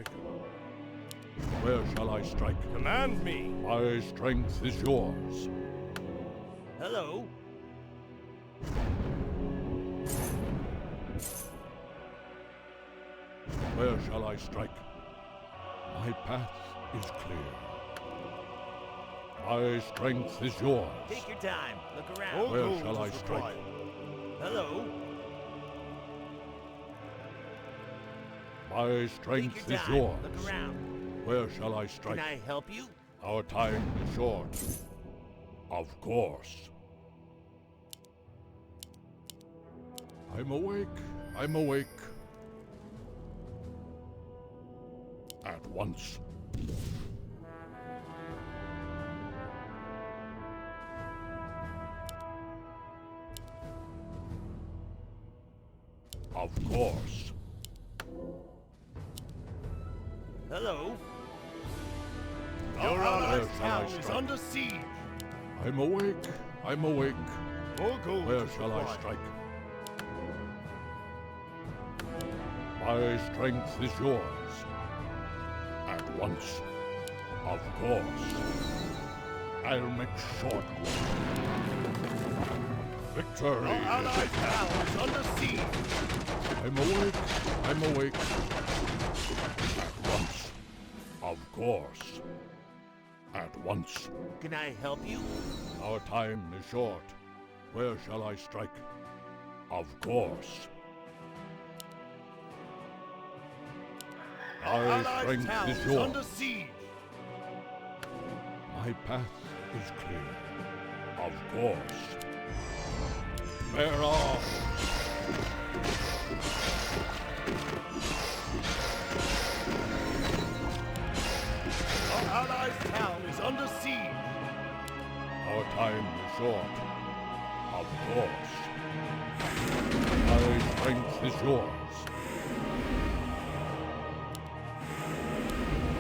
quick. Where shall I strike? Command me. My strength is yours. Hello. Where shall I strike? My path is clear. My strength is yours. Take your time. Look around. Where shall I strike? Hello. My strength Take your is time. yours. Look around. Where shall I strike? Can I help you? Our time is short. Of course. I'm awake. I'm awake. At once. Of course. Hello. Your allies' Where shall I town is strike? under siege. I'm awake. I'm awake. More gold Where is shall I required. strike? My strength is yours. At once. Of course. I'll make short work. Victory Your is allies' at hand. town is under siege. I'm awake. I'm awake. At once. Of course. At once. Can I help you? Our time is short. Where shall I strike? Of course. Your My allies' strength town is is yours. under siege. My path is clear. Of course. Bear off! Your allies' town is under siege. Our time is short. Of course. My strength is yours.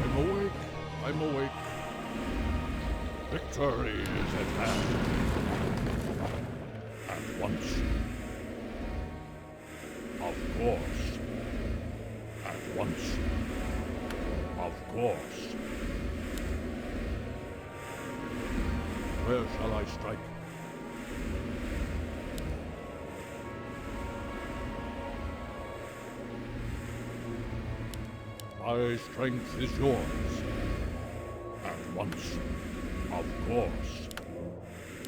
I'm awake. I'm awake. Victory is at hand. At once. Of course. At once. Of course. Where shall I strike? My strength is yours. At once. Of course.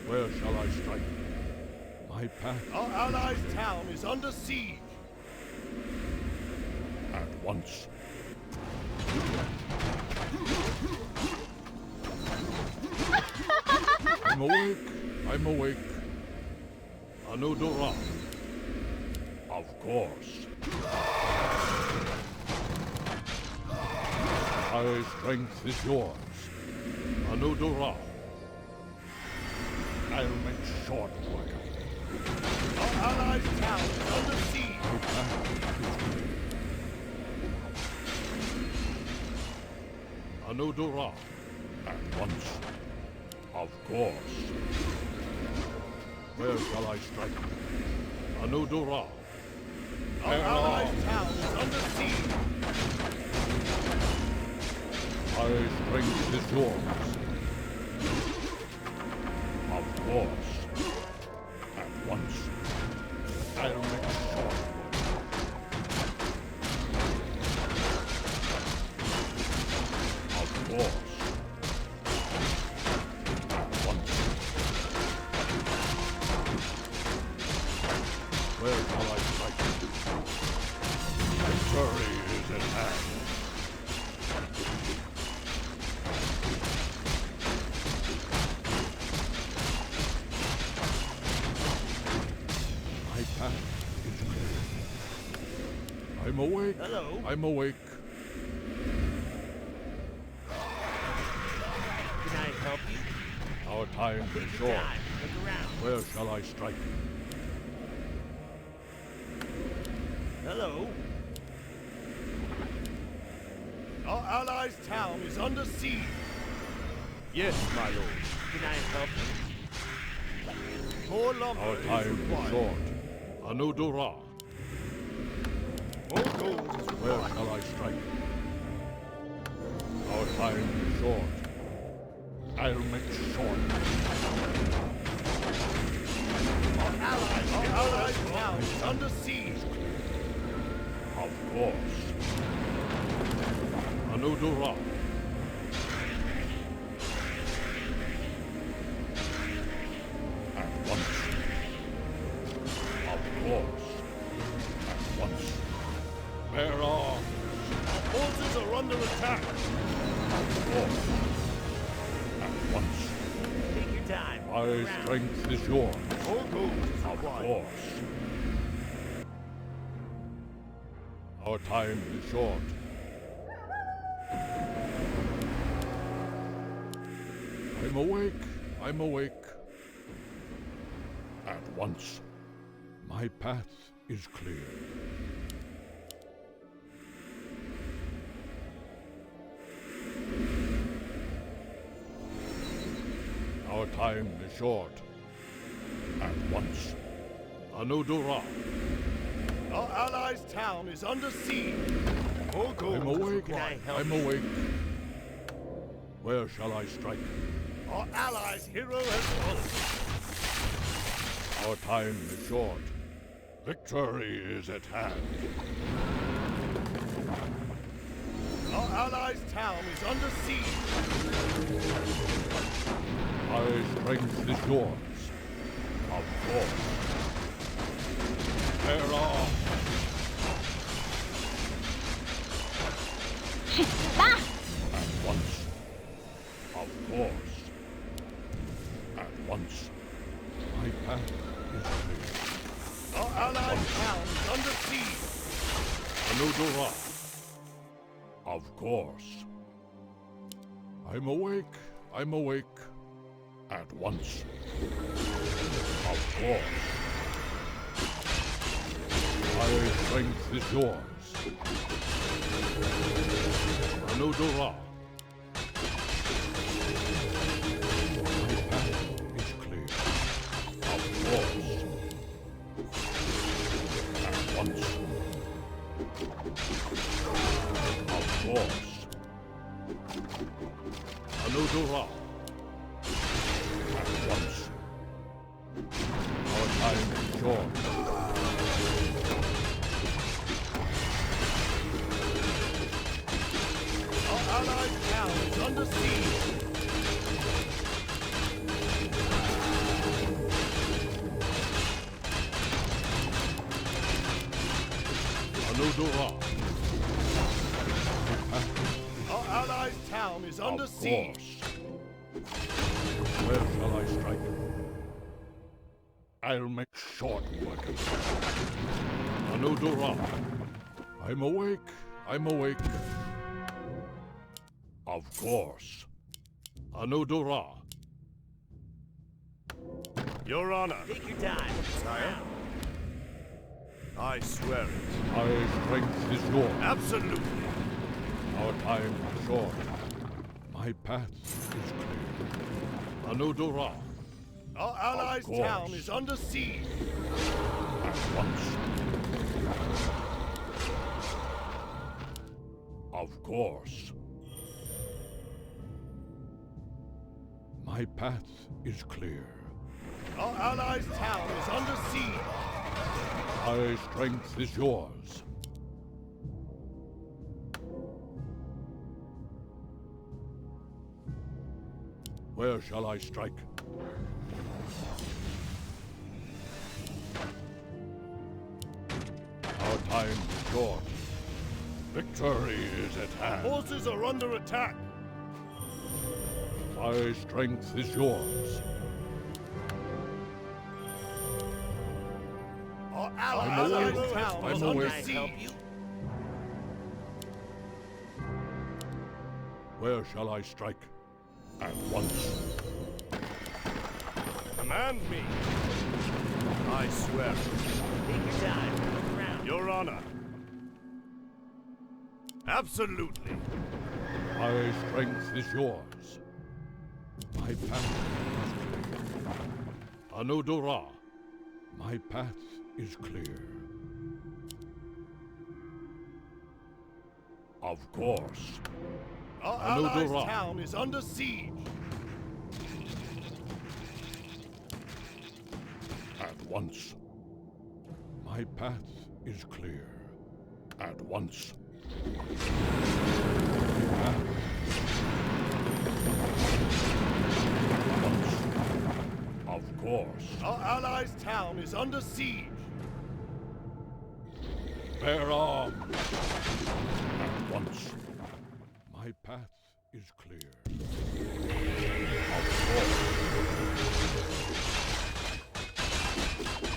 Where shall I strike? My path Our allies' town is under siege. at once. I'm awake. I'm awake. Anudora. Of course. My strength is yours. Anudora. I'll make short work of it. Our allies' town is under siege. My path is clear. Anudora. At once. Of course. Where shall I strike? Anudora. Our allies' town is under siege. My strength is yours. Of course. At once. I'll make short work. Of course. At once. Where shall I strike? Victory is at hand. My path is clear. I'm awake. Hello. I'm awake. Can I help you? Our time is Take your short. time. Look around. Where shall I strike? Hello. Our allies' town is under siege. Yes, my lord. Can I help you? More lumber Our is time is required. short. Anudora. More gold is Where required. shall I strike? Our time is short. I'll make short. Our allies' town is under siege. Of course. Anudura. At once. Of course. At once. Bear arms. Our forces are under attack. Of course. At once. Take your time. My strength is yours. All gold is Of required. course. Our time is short. I'm awake. I'm awake. At once. My path is clear. Our time is short. At once. Anudura. Our allies' town is under siege. All gold I'm is awake. required. I'm awake. Where shall I strike? Our allies' hero has fallen. Our time is short. Victory is at hand. Our allies' town is under siege. My strength is yours. Of course. Bear arms. At once. Of course. At once. My path is clear. Our allies' town is under siege. Anudura. Of course. I'm awake. I'm awake. At once. Of course. My strength is yours. Anudura. My path is clear. Of course. At once. Of course. Anudura. At once. Our time is short. Our allies' town is under siege. Anudura. Our allies' town is under Of siege. course. Where shall I strike? I'll make short work of it. Anudura. I'm awake. I'm awake. Of course. Anudura. Your Honor, Take your time. sire. I swear it. My strength is yours. Absolutely. Our time is short. My path is clear. Anudura. Our allies' course. town is under siege. At once. Of course. My path is clear. Our allies' town is under siege. My strength is yours. Where shall I strike? Our time is short. Victory is at hand. Forces are under attack. My strength is yours. Our I'm allies' awake. town I'm is under awake. siege. Where shall I strike? At once. Command me. I swear. Take your time. Look around. Your Honor. Absolutely. My strength is yours. My path is clear. Anudura. My path is clear. Of course. Our allies' town is under siege. At once. My path is clear. At once. Of course. Our allies' town is under siege. Bear arms. At once. My path is clear. Of course.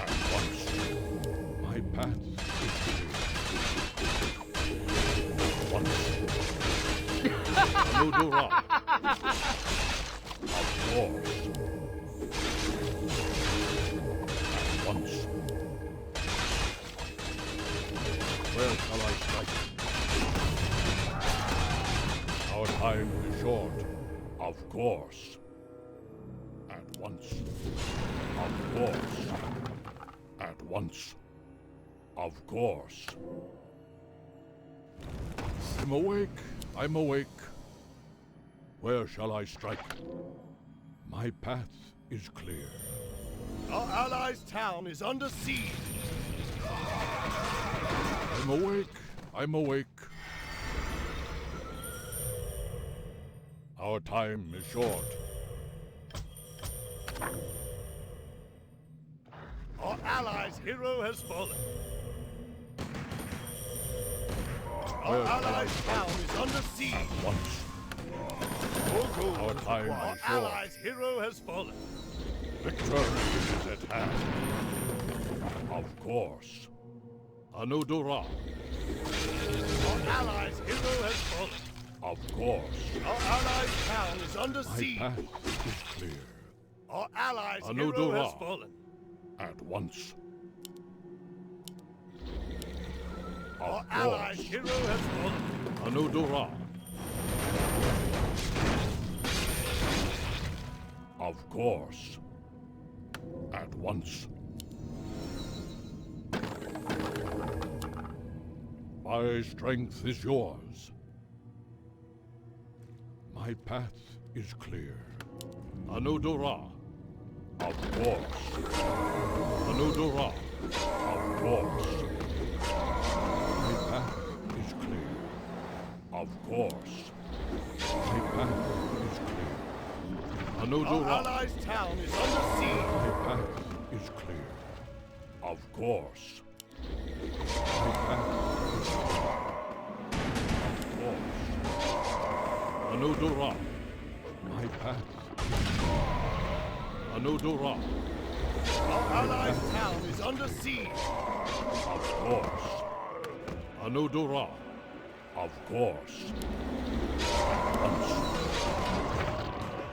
At once. My path is clear. At once. Anudura. Of course. At once. Where shall I strike? Our time is short. Of course. At once. Of course. At once. Of course. I'm awake. I'm awake. Where shall I strike? My path is clear. Our allies' town is under siege. I'm awake. I'm awake. Our time is short. Our allies' hero has fallen. Our allies' town is under siege. Once. Our time Our is short. allies' hero has fallen. Victory is at hand. Of course. Anudura. Our allies' hero has fallen. Of course. Our allies' town is under My siege. path is clear. Our allies' hero Anudura. has fallen. At once. Our Of allies' course. hero has fallen. Anudura. Of course. At once. My strength is yours. My path is clear. Anudura. Of course. Anudura. Of course. My path is clear. Of course. My path is clear. Our Anudura. allies' town is under siege. My path is clear. Of course. My path is clear. Of course. Anudura. My path is clear. Anudura. Our allies' town is under siege. Of course. Anudura. Of course. At once.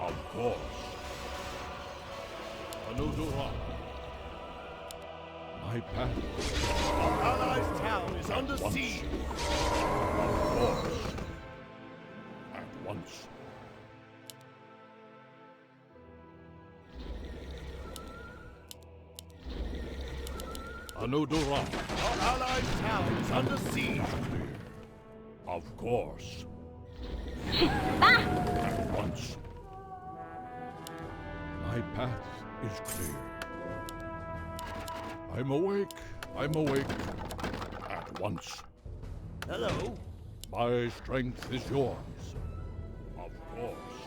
Of course. Anudura. My path. Our allies' town is under Once. siege. Of course. At once. Anudura. Our allies' town is under siege. Clear. Of course. At once. My path is clear. I'm awake. I'm awake. At once. Hello. My strength is yours. Of course.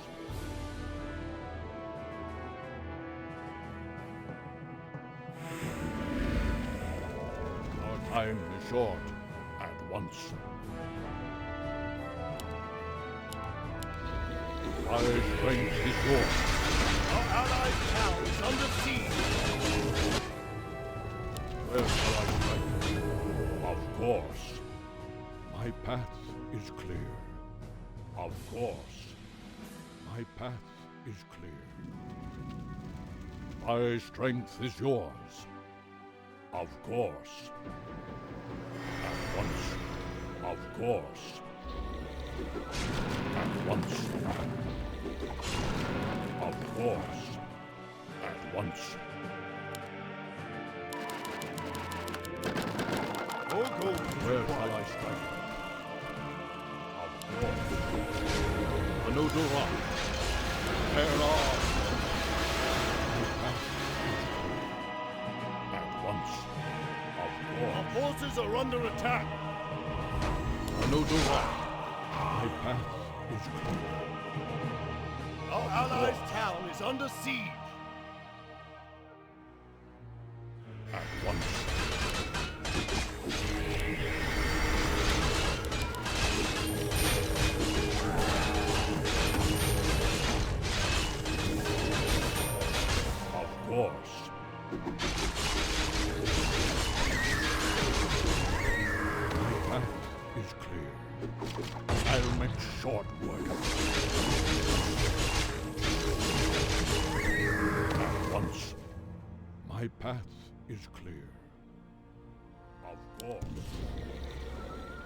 Our time is short. At once. My strength is yours. Our allies' town is under siege. Where shall I strike? Of course. My path is clear. Of course. My path is clear. My strength is yours. Of course. At once. Of course. At once. Of course. At once. All gold. Where shall I strike? Of course. Anodora. Prepare arms. At once. Of Our course. forces are under attack. Anodora. My path is clear. Our allies' town is under siege. At once. Of course. My path is clear. I'll make short work of it. At once. My path is clear. Of course.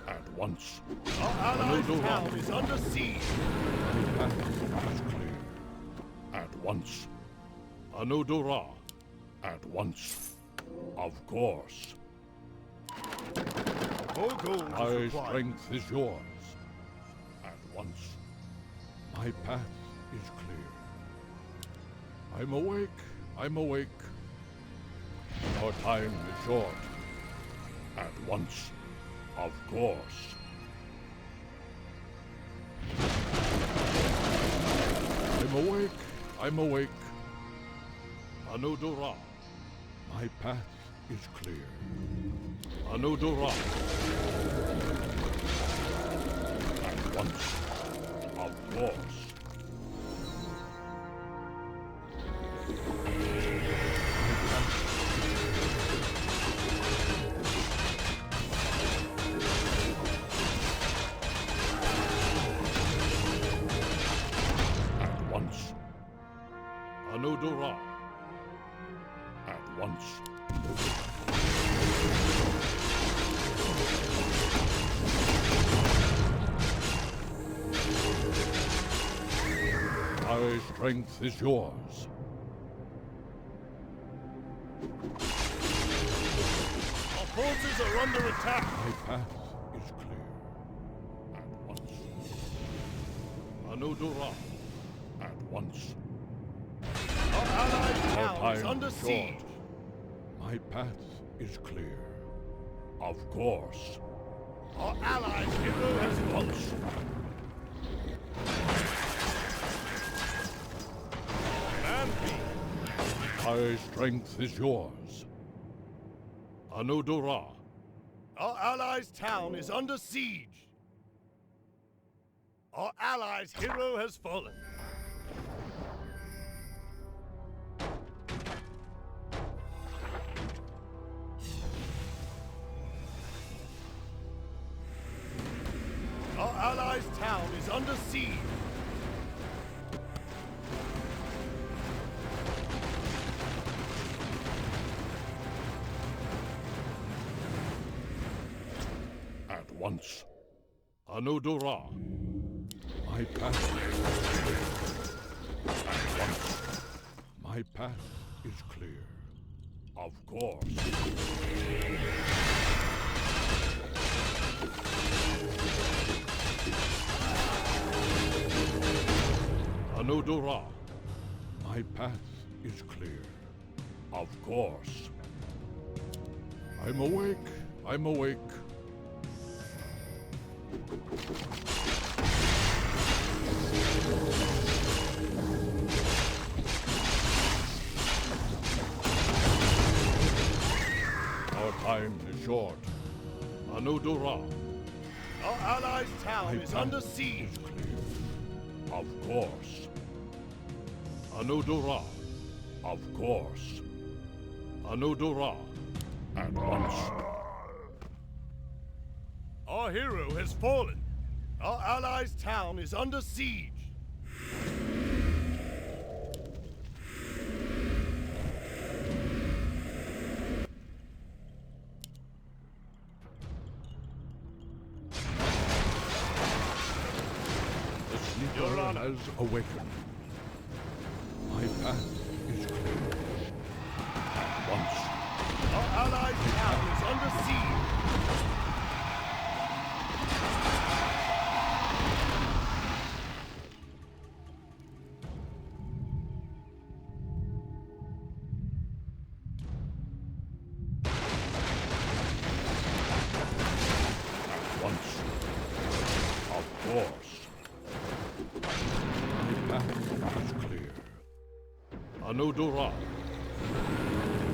At once. Our allies' Anodora. town is under siege. My path is clear. At once. Anodora. At once. Of course. More gold is My required. strength is yours. At once. My path is clear. I'm awake. I'm awake. Our time is short. At once. Of course. I'm awake. I'm awake. Anodora. My path is clear. Anodora. At once. Of course. At once. Anodora. At once. My strength is yours. Our forces are under attack. My path is clear. At once. Anodora. At once. Our allies' Our town is time under is siege. short. My path is clear. Of course. Our allies' hero has fallen. Man My strength is yours. Anodora. Our allies' town is under siege. Our allies' hero has fallen. Our allies' town is under siege. At once. Anodora. My path. At once. My path is clear. Of course. Anodora. My path is clear. Of course. I'm awake. I'm awake. Our time is short. Anodora. Our allies' town My is path under siege. is clear. Of course. Anodora. Of course. Anodora. At once. Our hero has fallen. Our allies' town is under siege. The sleeper has awakened. My path is clear. At once. Our allies' town is under siege. course. My path is clear. Anudora.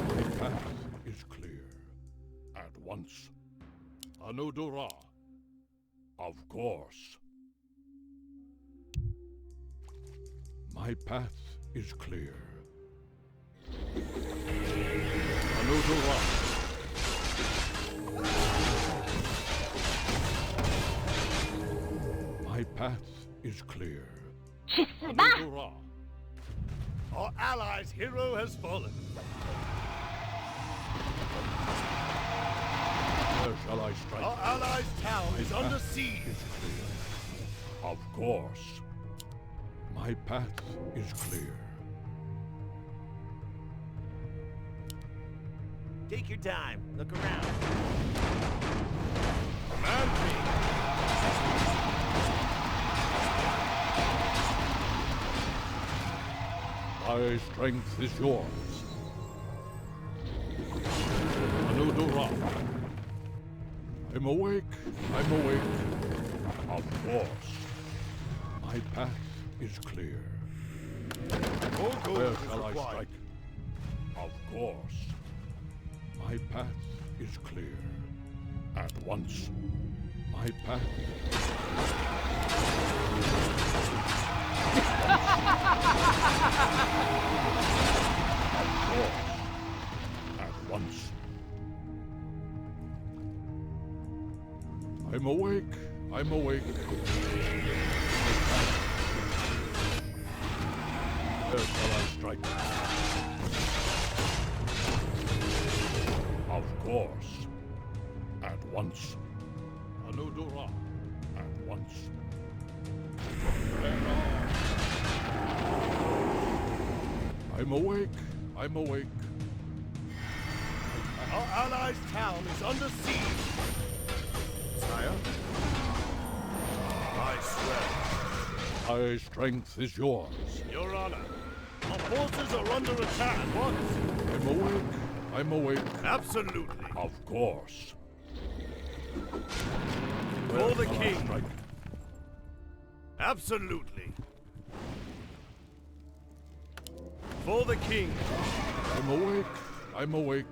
My path is clear. At once. Anudora. Of course. My path is clear. Anudora. My path is clear. 去死吧！ Anudora. Our allies' hero has fallen. Where shall I strike? Our allies' town is My under path siege. is clear. Of course. My path is clear. Take your time. Look around. Command me. My strength is yours. Anudora. I'm awake. I'm awake. Of course. My path is clear. All gold Where is shall I required. strike? Of course. My path is clear. At once. My path. Of course. At once. I'm awake. I'm awake. Where shall I strike? Of course. At once. Anudora. At once. I'm awake. I'm awake. Our allies' town is under siege. Sire? I swear. My strength is yours. Your Honor. Our forces are under attack. What? I'm awake. I'm awake. Absolutely. Of course. For the Shall I king. strike? Absolutely. For the king. I'm awake. I'm awake.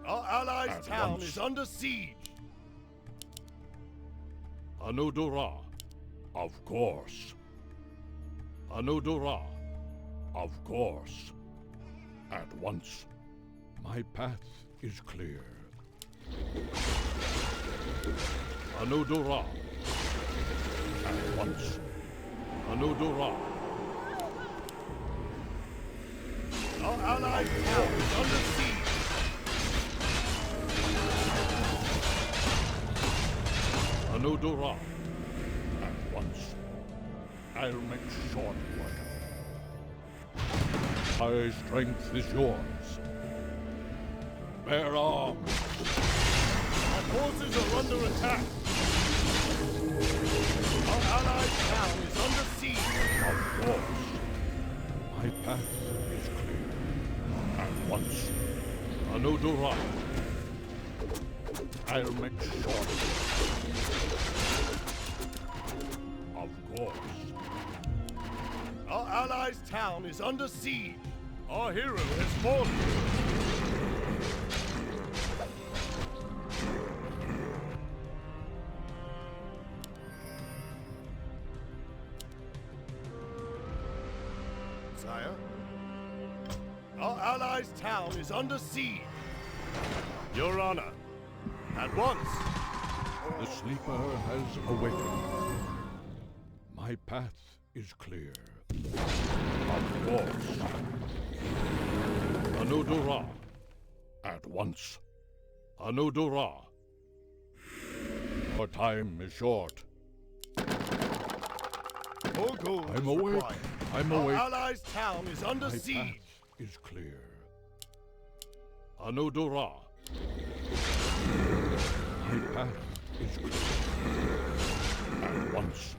Our allies' At town once. is under siege. Anudora. Of course. Anudora. Of course. At once. My path is clear. Anudora. At once. Anudora. Our allies' town is under siege. Anudora. At once. I'll make short work of it. My strength is yours. Bear arms. Our forces are under attack. Our allies' town is under siege. Of course. My path is clear. At once. Anudora. I'll make short. Of course. Our allies' town is under siege. Our hero has fallen. Sire? Our allies' town is under siege. Your Honor. At once. The sleeper has awakened. My path is clear. Of course. Anudora. At once. Anudora. Our time is short. More gold I'm is awake. required. I'm Our awake. allies' town is under My siege. path is clear. Anudora. My path is clear. At once.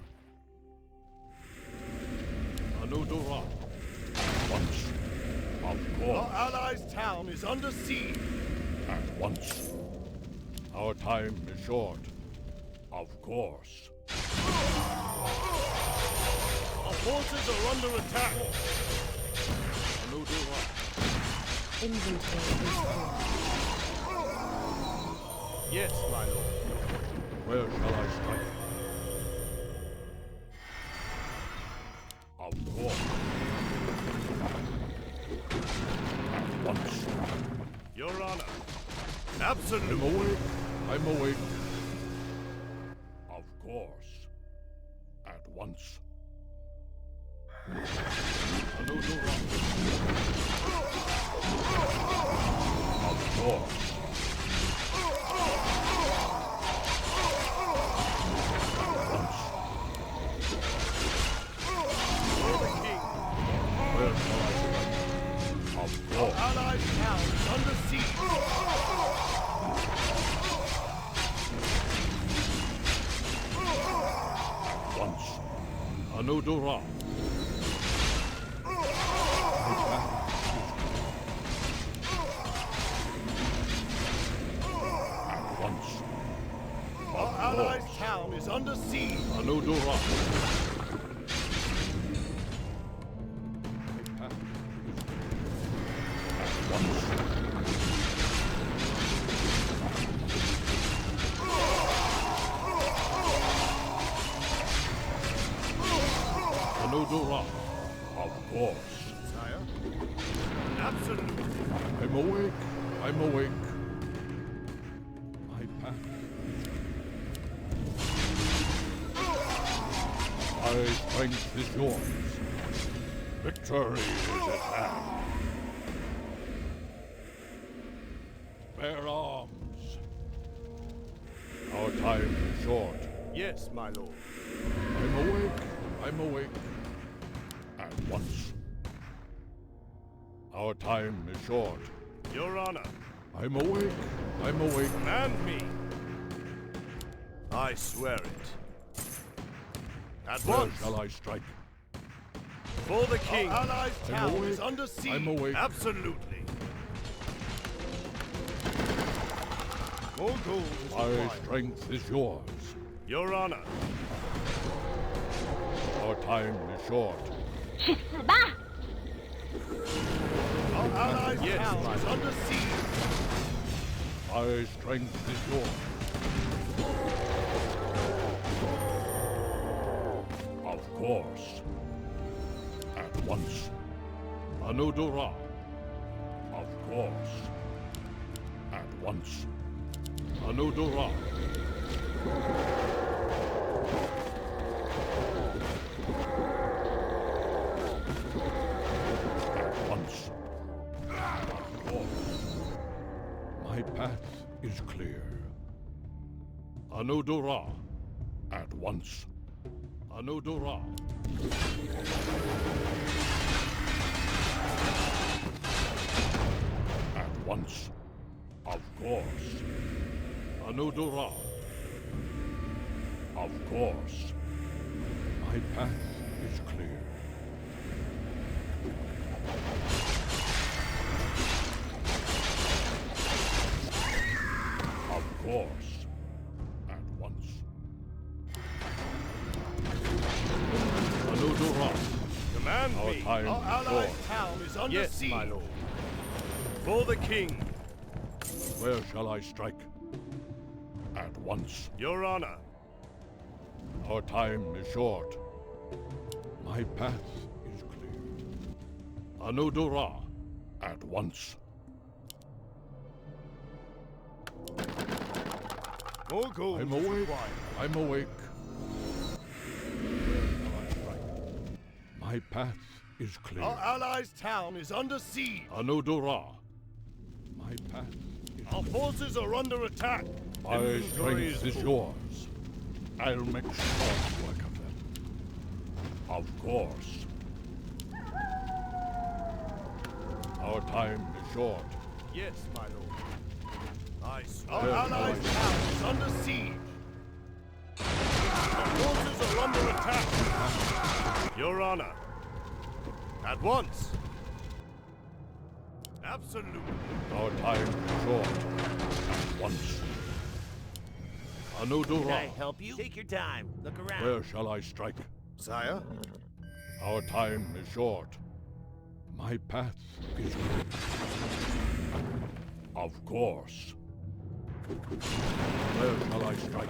Anudora. At once. Of Our course. allies' town is under siege. At once. Our time is short. Of course. Our forces are under attack. Inventory is full. Yes, my lord. Where shall I strike? Of course. At once. Your honor. I'm Absolute. awake. I'm awake. Of course. At once. Anudura. Of course. For the king. Where shall I strike? Of course. Allied town is under siege. Once. Anudura. At once. Our allied town is under siege. Anudura. At once. Anudura. Of course. Sire. Absolute. I'm awake. I'm awake. My path. My strength is yours. Victory is at hand. Bear arms. Our time is short. Yes, my lord. I'm awake. I'm awake. At once. Our time is short. Your honor. I'm awake. I'm awake. Command me. I swear it. At Where once. shall I strike? For the king. Our allied I'm town awake. is under siege. I'm awake. Absolutely. More gold is My required. strength is yours. Your honor. Our time is short. 去死吧！ Our allied Yes, town my is lord. under siege. My strength is yours. Of course. At once. Anudura. Of course. At once. Anudura. At once. Of course. My path is clear. Anudura. At once. Anudura. At once. Of course. Anudura. Of course. My path is clear. Of course. At once. Anudura. Command Our me. time Our is allied short. town is under Yes, siege. my lord. For the king. Where shall I strike? At once. Your honor. Our time is short. My path is clear. Anudura. At once. More gold I'm is awake. required. I'm awake. Where shall I strike? My path is clear. Our allies' town is under siege. Anudura. My path is Our forces are under attack. My Inventory strength is full. yours. I'll make short work of them. Of course. Our time is short. Yes, my lord. I swear. Our Our allies' allies' town is under siege. Our forces are under attack. Your honor. At once. Absolutely. Our time is short. At once. Can Anudura. I help you? Take your time. Look around. Where shall I strike? Sire? Our time is short. My path is clear. Of course. Where shall I strike?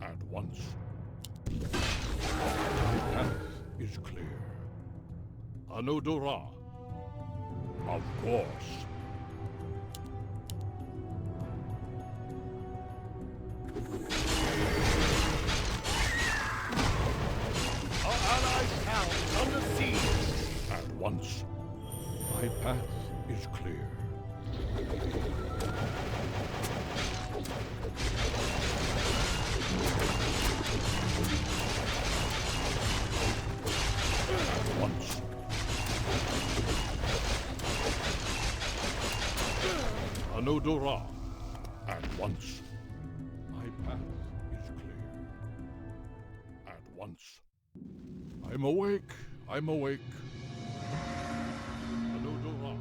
At once. My path is clear. Anudura. Of course. Our allies' town is under siege. At once. My path is clear. At once. Anudura. At once. My path is clear. At once. I'm awake. I'm awake. Anudura.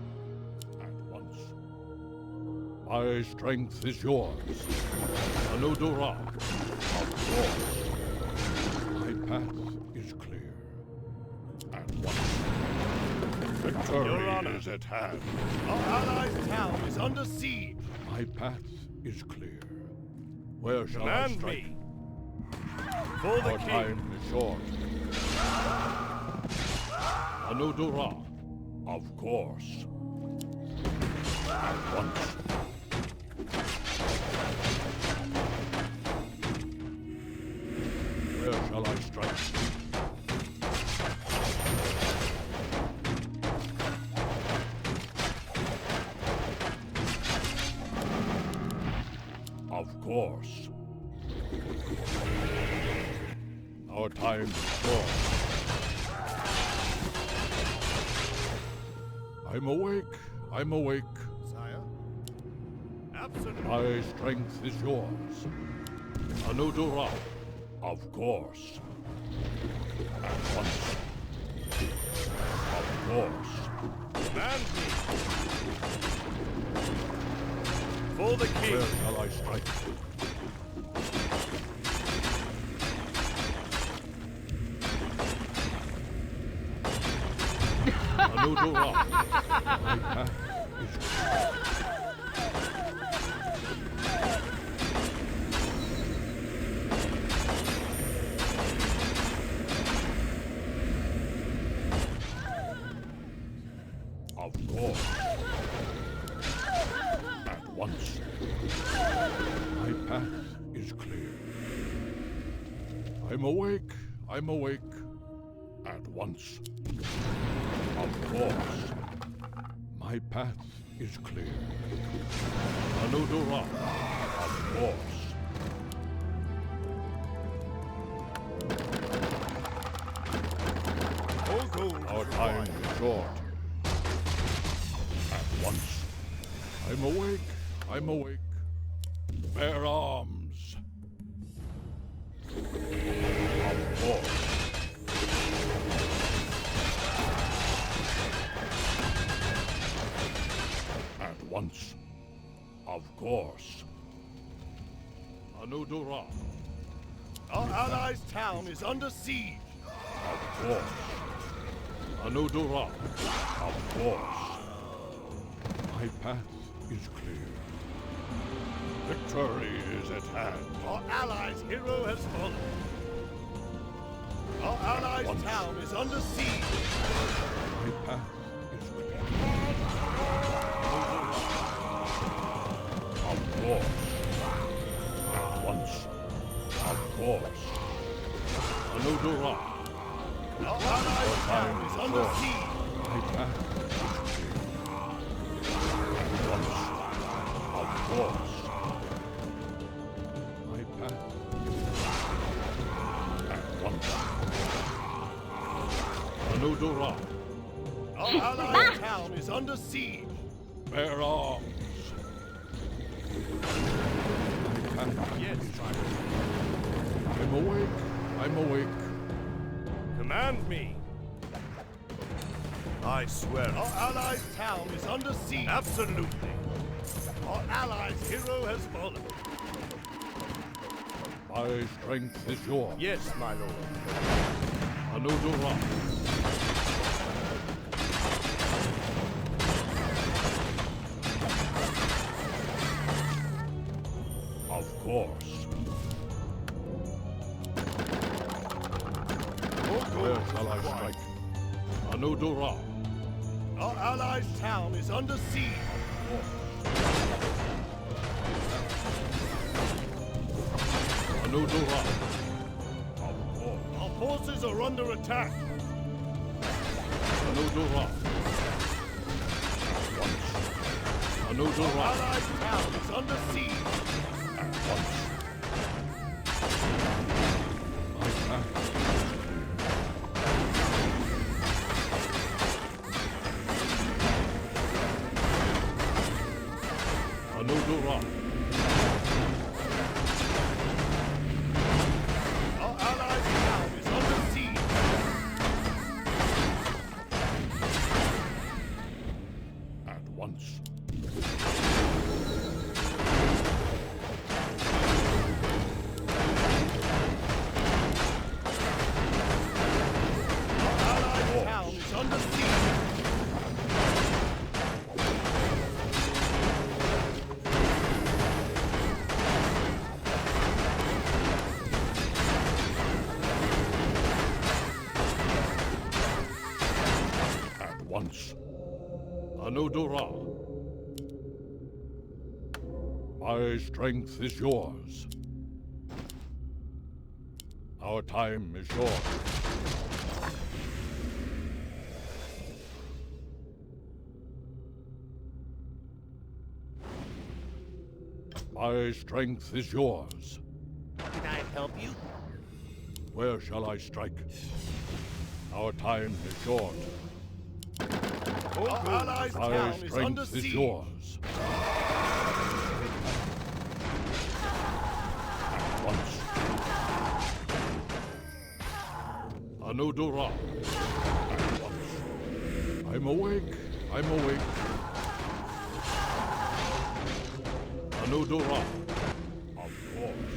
At once. My strength is yours. Anudura. Of course. My path is clear. At once. Victory Your Honor. is at hand. Our allies' town is under siege. My path is clear. Where shall I Command strike? me. For the Our king. time is short. Anudura. Of course. At once. Where shall I strike? Of course. Our time is short. I'm awake. I'm awake. Sire? Absolutely. My strength is yours. Anudura. Of course. At once. Of course. Command me. For the king. Where shall I strike? Anudura. My path is clear. Of course. At once. My path is clear. I'm awake. I'm awake. At once. Of course. My path is clear. Anudura. Of course. All gold Our is time required. is short. At once. I'm awake. I'm awake. Bear arms. Of course. At once. Of course. Anudura. Our allies' town is under siege. Of course. Anudura. Of course. My path is clear. Victory is at hand. Our allies' hero has fallen. Our allies' Once. town is under siege. My path is clear. Of course. At once. Of course. Anudura. Our allies' town is under short. siege. My path is clear. At once. Of course. My path is clear. At once. Anudura. Our allies' town is under siege. Bear arms. My path Yes, is sire. clear. I'm awake. I'm awake. Command me. I swear. Our allies' town is under siege. Absolutely. Our allies' hero has fallen. My strength is yours. Yes, my lord. Anudura. Of course. Where shall I strike? Anudura. Our allies' town is under siege. Anudura. Our forces are under attack. Anudura. Anudura. Our allies' town is under siege. My path. Anudura. Our allies' town is under siege. At once. Our allies' town is under siege. At once. Anudura. My strength is yours. Our time is short. My strength is yours. Can I help you? Where shall I strike? Our time is short. Our allies' My town is under strength is siege. yours. At once. Anudura. At once. I'm awake. I'm awake. Anudura. Of course.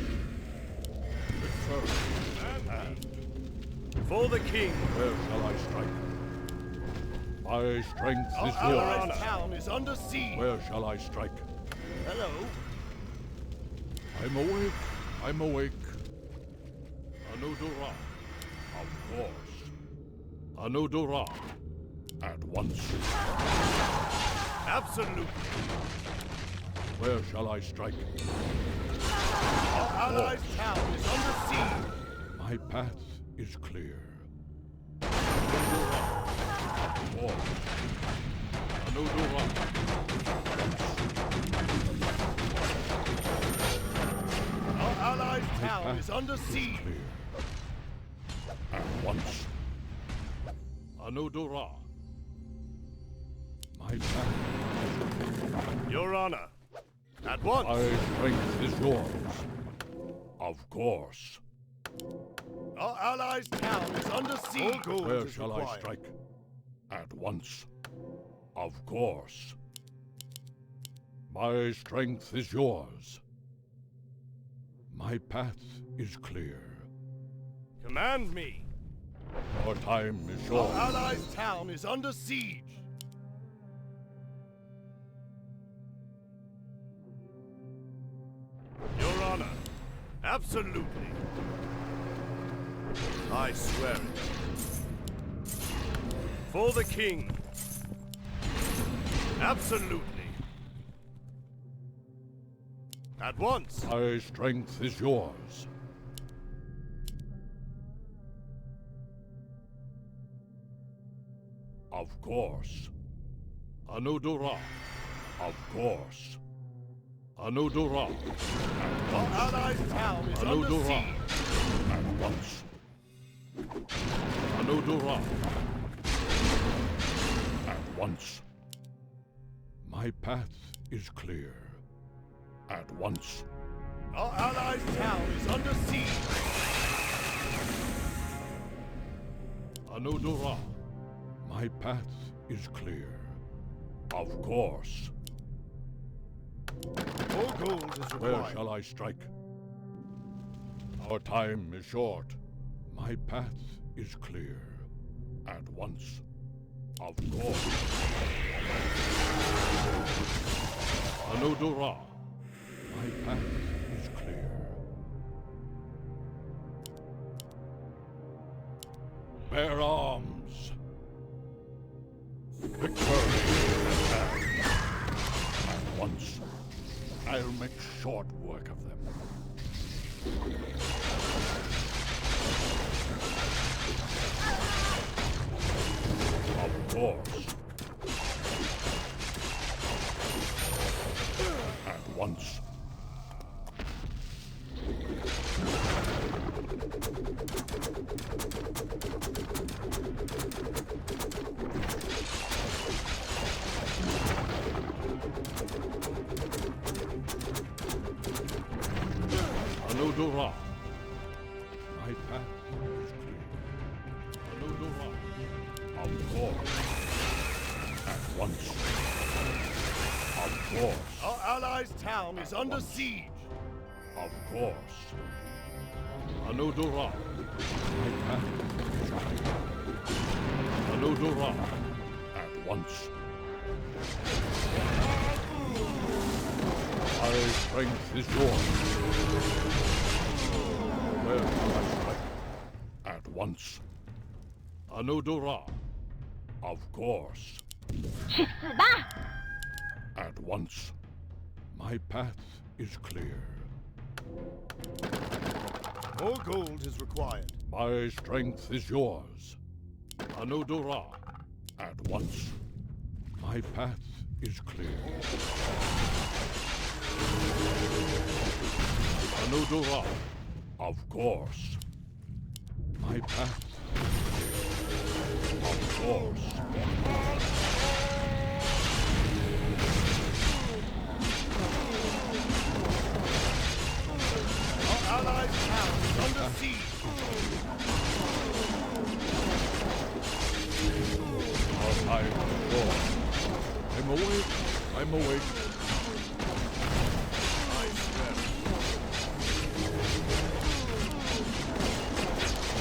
Return. For the king. Where shall I strike? My strength Our is allies' yours. town is under siege. Where shall I strike? Hello. I'm awake. I'm awake. Anudura. Of course. Anudura. At once. Absolutely. Where shall I strike? Our allies' town is under siege. My path is clear. Anudura. Of course. Anudura. Our allies' My town path is under siege. clear. At once. Anudura. My path. Your honor. At once. My strength is yours. Of course. Our allies' town is under siege. Where shall I strike? At once. Of course. My strength is yours. My path is clear. Command me. Our time is Our short. allies' town is under siege. Your honor. Absolutely. I swear it. For the king. Absolutely. At once. My strength is yours. Of course. Anudura. Of course. Anudura. Our allies' town is under Anudura. siege. At once. Anudura. At once. My path is clear. At once. Our allies' town is under siege. Anudura. My path is clear. Of course. More gold is Where required. shall I strike? Our time is short. My path is clear. At once. Of course. Anodora. My path is clear. Bear arms. Victory is at hand. At once. I'll make short work of them. Of course. At once. Anodora. My path is clear. Anodora. Of course. At once. Of course. Our allies' town is under siege. Of course. Anodora. My path is clear. Anodora. At once. My strength is yours. Where shall I strike? At once. Anodora. Of course. 去死吧！ At once. My path is clear. More gold is required. My strength is yours. Anodora. At once. My path is clear. Anodora. Of course. My path. Of course. Our allies' town is under siege. Our time is short. I'm awake. I'm awake.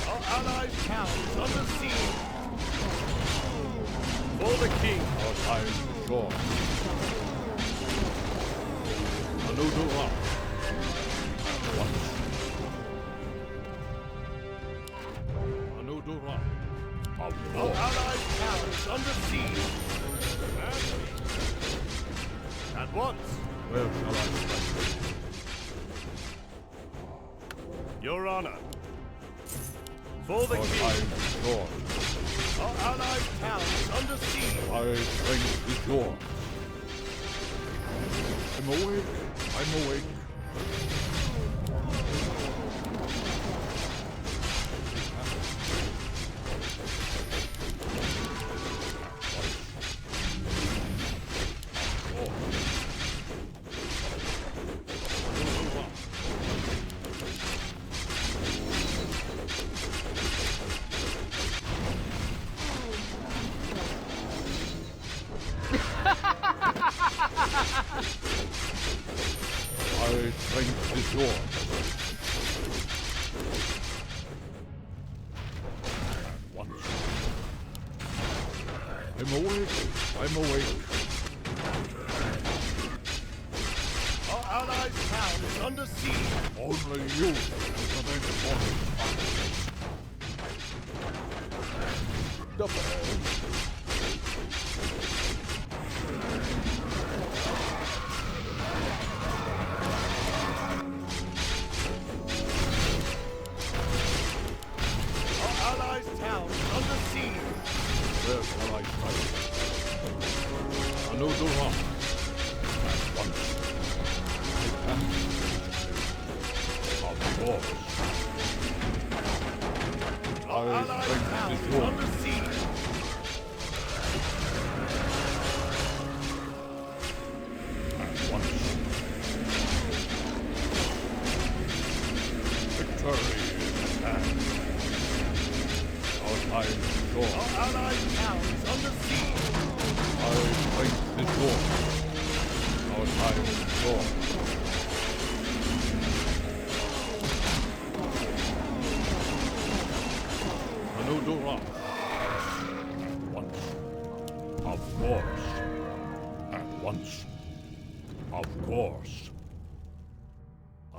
Our allies' town is under siege. For the king. Our time is short. Anodora. At once. Anodora. Of Our course. allies' town is under siege. At once. Where shall I strike? Your honor. For the Our king. time is short. Our allies' town is under siege. My strength is yours. I'm awake. I'm awake. My strength is yours. At once. I'm awake. I'm awake. Our allies' town is under siege. Only you can prevent mortal Double. Our allies' town is under siege. Where shall I strike? Anodora. At once. Of course. Our My allies' strength town is is yours. under siege. At once. Victory is at hand. Our time is short. Our allies' town is under siege. My strength is yours. Our time is short.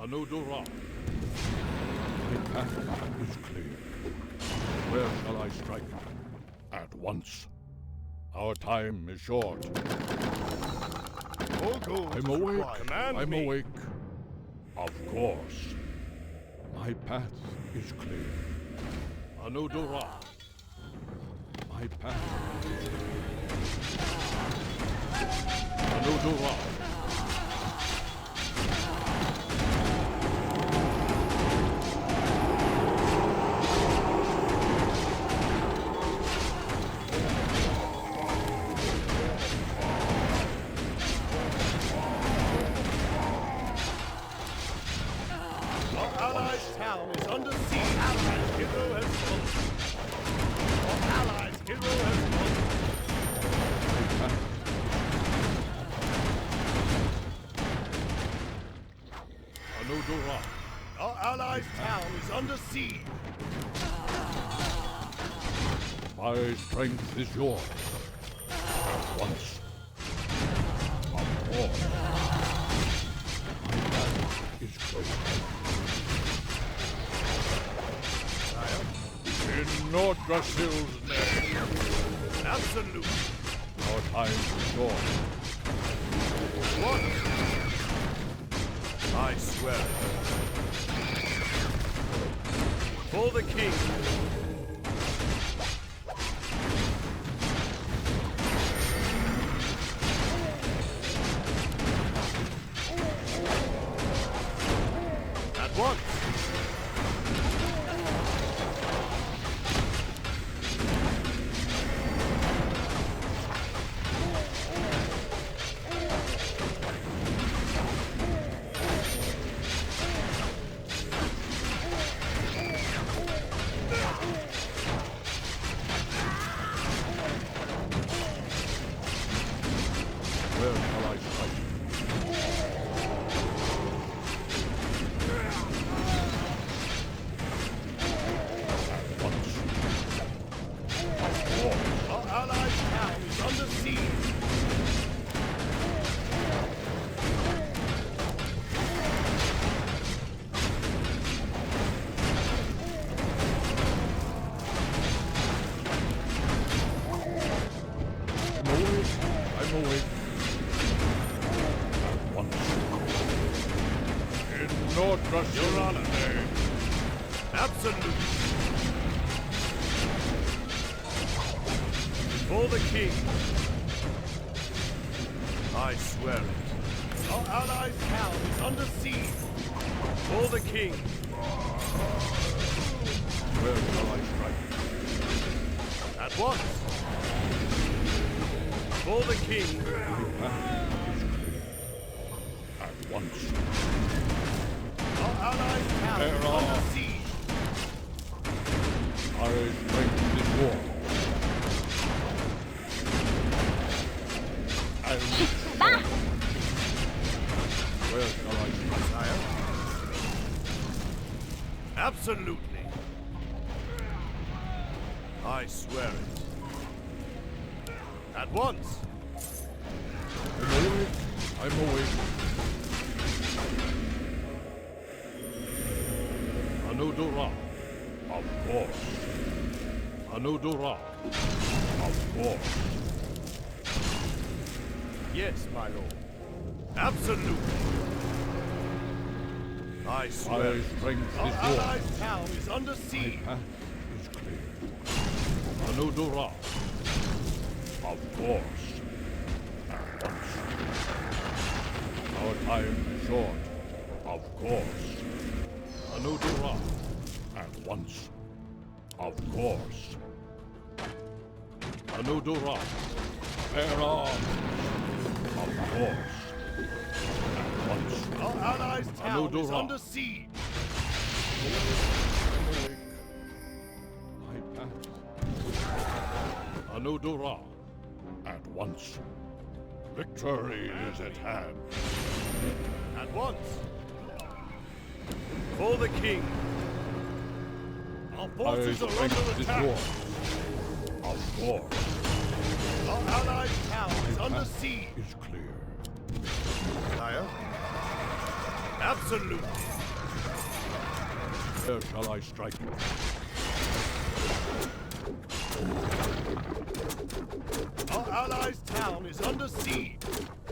Anudura. My path is clear. Where shall I strike? At once. Our time is short. I'm awake. I'm awake. Of course. My path is clear. Anudura. My path is clear. Anudura. Our allies' town is under siege. My strength is yours. At once. Of course. My path is clear. In Nordrasil's name. Absolute. Our time is short. What? I swear. For the king. At once. Where shall I strike? At once. Of course. Our allies' town is under siege. I'm awake. At once. In Nordrasil's Your Honor. name. Absolute. For the king. I swear it. Our allies' town is under siege. For the king. Where shall I strike? At once. For the king. My path is clear. At once. Our allies' town is There under are. siege. My strength is yours. And where shall I strike? Sire? Absolutely. I swear it. At once. I'm awake. I'm awake. Anudura. Of course. Anudura. Of course. Yes, my lord. Absolutely. I swear. My strength Our is yours. allies' town is under My siege. path is clear. Anudura. Of course. At once. Our time is short. Of course. Anudura. At once. Of course. Anudura. Bear arms. Of course. At once. Our allies' town is Anudura. under siege. My path. Anudura. At once. Victory is at hand. At once. For the king. Our My forces are strength under is attack. yours. Of course. Our allies' town is My under path siege. is clear. Sire? Absolutely. Where shall I strike? Our allies' town is under siege.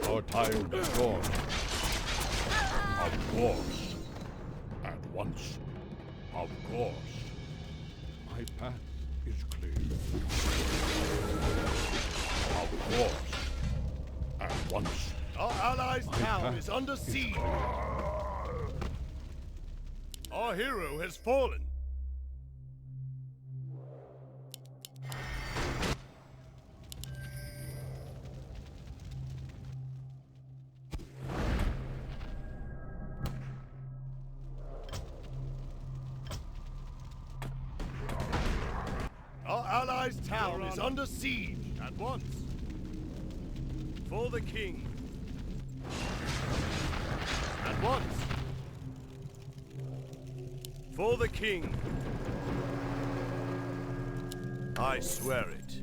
Our time is short. Of course. At once. Of course. My path is clear. Of course. At once. Our allies' My town path is under is siege. clear. Our hero has fallen. Our allies' town is under siege. At once. For the king. At once. For the king. I swear it.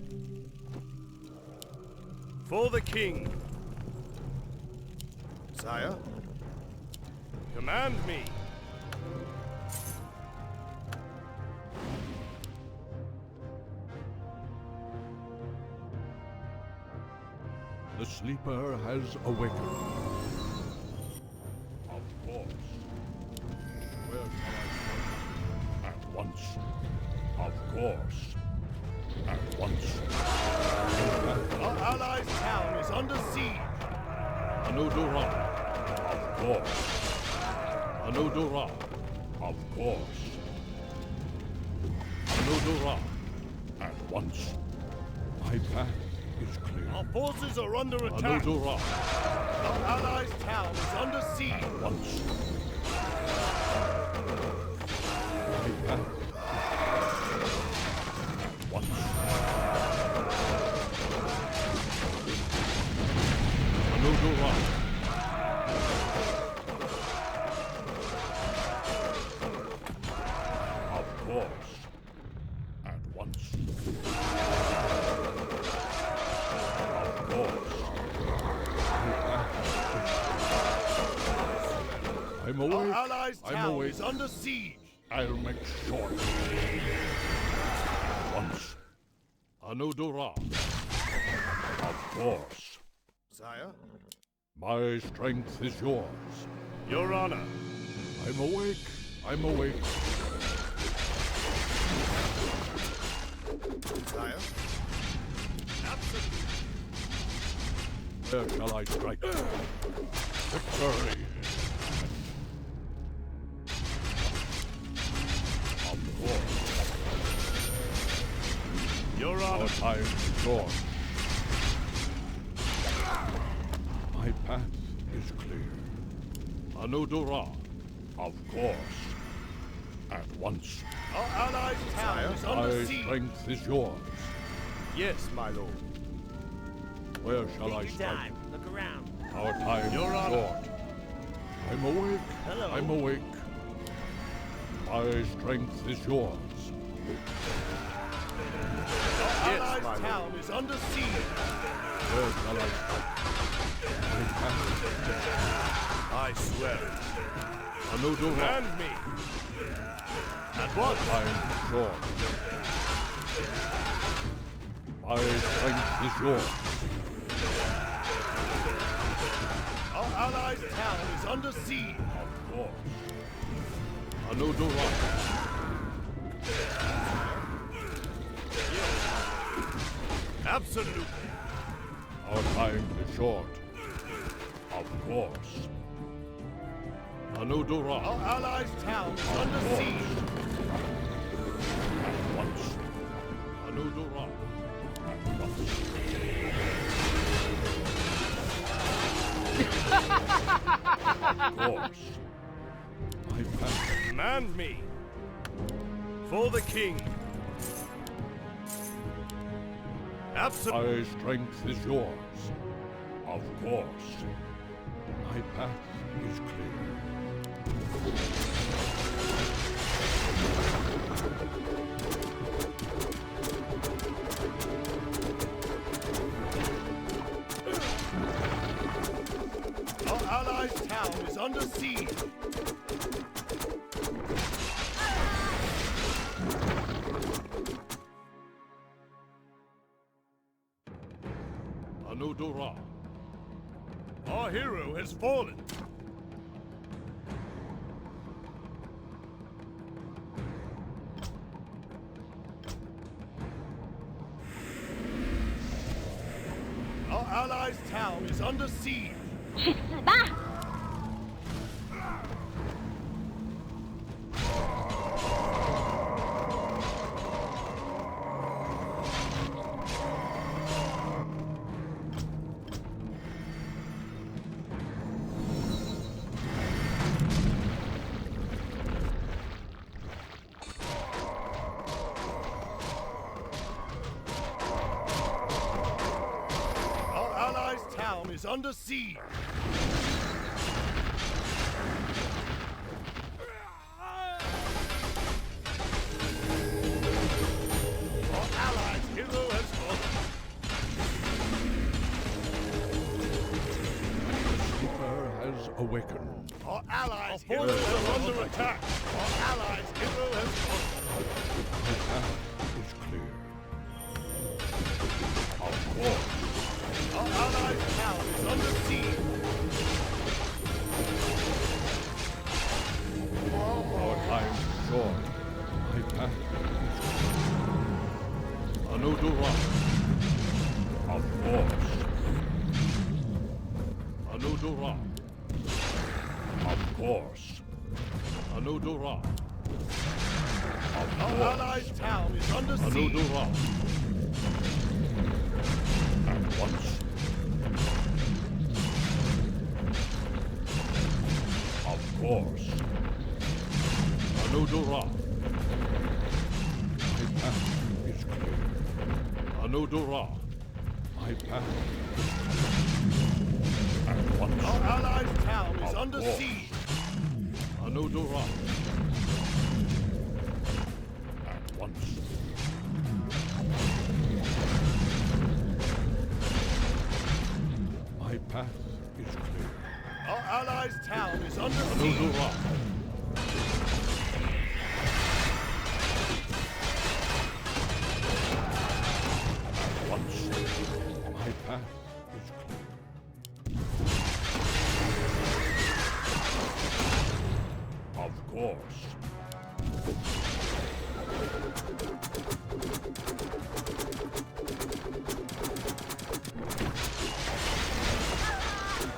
For the king. Sire? Command me. The sleeper has awakened. Of course. Where shall I strike? At once. Of course. At once. Our allies' town is under siege. Anudura. Of course. Anudura. Of course. Anudura. At once. My path is clear. Our forces are under attack. Anudura. Our allies' town is under siege. Once. My path. Once. Anudura. Of course. At once. Of course. I'm Our awake. allies' I'm town awake. is under siege. I'll make short. Once. Anudura. Of course. Sire? My strength is yours. Your Honor. I'm awake. I'm awake. Sire? Where shall I strike? Victory! Of course. Your Our Honor. time is short. My path is clear. Anudura. Of course. At once. Our allies' town is under My siege. strength is yours. Yes, my lord. Where shall I Take your strike? time. Look around. Our time Your is Honor. short. I'm awake. Hello. I'm awake. My strength is yours. Our Yes, allies' my lord. town is under siege. Where shall I strike? My path I swear it. Anudura. Command me. At once. Time is short. My strength is yours. Our allies' town is under siege. Of course. Anudura. Absolutely. Our time is short. Of course. Anudura. Our allies' town is under siege. At once. Anudura. At once. Of course. My path. Command me. For the king. Absolutely. My strength is yours. Of course. My path is clear. Our allies' town is under siege. Anudora. Our hero has fallen. Our allies' town is under siege. 去死吧！ Our allies' town is under siege. Our allies' hero has fallen. Keeper has awakened. Our allies' hero is under attack. Our allies' hero has fallen. My path is clear. Of course. Our allies' town is under siege. Our time is short. My path is clear. Anudora. Of course. Anudora. Of course. Anudora. Of Our course. allies' town is under siege. Anudora. At once. Of course. Anudora. My path is clear. Anudora. My path is clear. At once. Our allies' town is Of under course. siege. Anudora. At once. My path is clear. Our allies' town is under siege. Anudora. At once. My path is clear. Of course.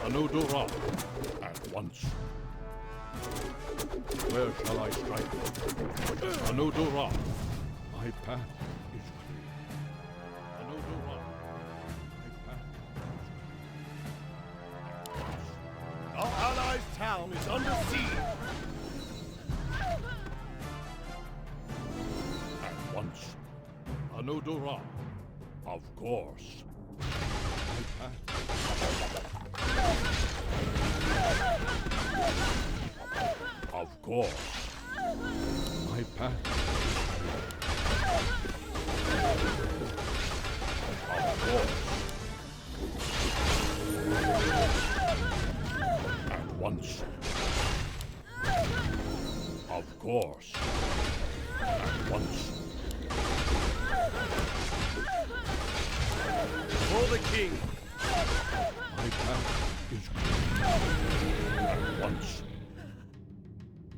Anudora. At once. Where shall I strike? Anudora. My path is clear. Anudora. My path is clear. Our allies' town is under siege. At once. Anudora. Of course. My path. Of course. My path. Of course. At once. Of course. At once. For the king. My path is clear. At once.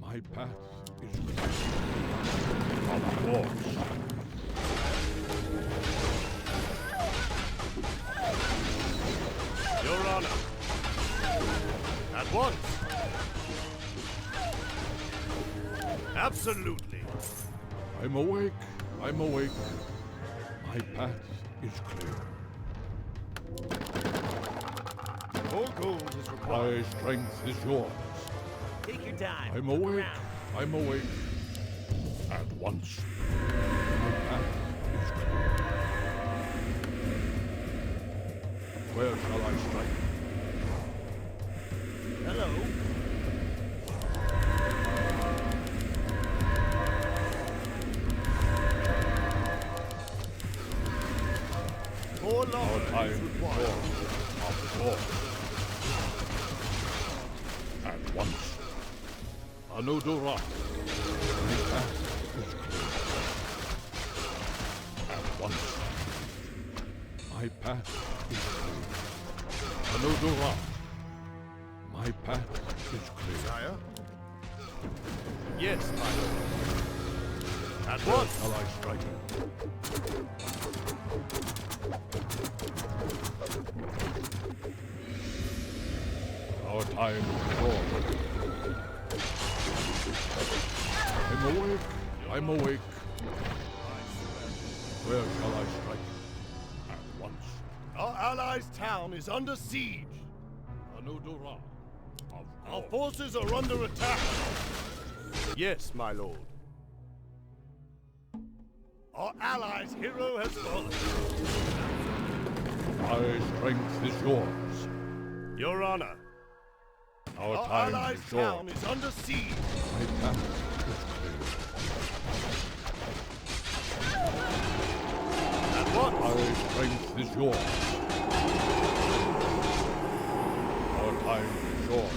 My path is clear. Of course. Your Honor. At once. Absolutely. I'm awake. I'm awake. My path is clear. More gold is required. My strength is yours. Take your time. I'm Look awake. around. I'm awake. At once. My path is clear. Where shall I strike? Hello. More Our lumber time is is required. short. Of course. At once. Anudora. My path is clear. At once. My path is clear. Anudora. My path is clear. Sire? Yes, my lord. At Where once! shall I strike? Our time is short. I'm awake. I'm awake. Where shall I strike? At once. Our allies' town is under siege. Anudora. Of Our course. forces are under attack. Yes, my lord. Our allies' hero has fallen. My strength is yours. Your honor. Our Our time allies' is short. town is under siege. My path is clear. At once! My strength is yours. Our time is short.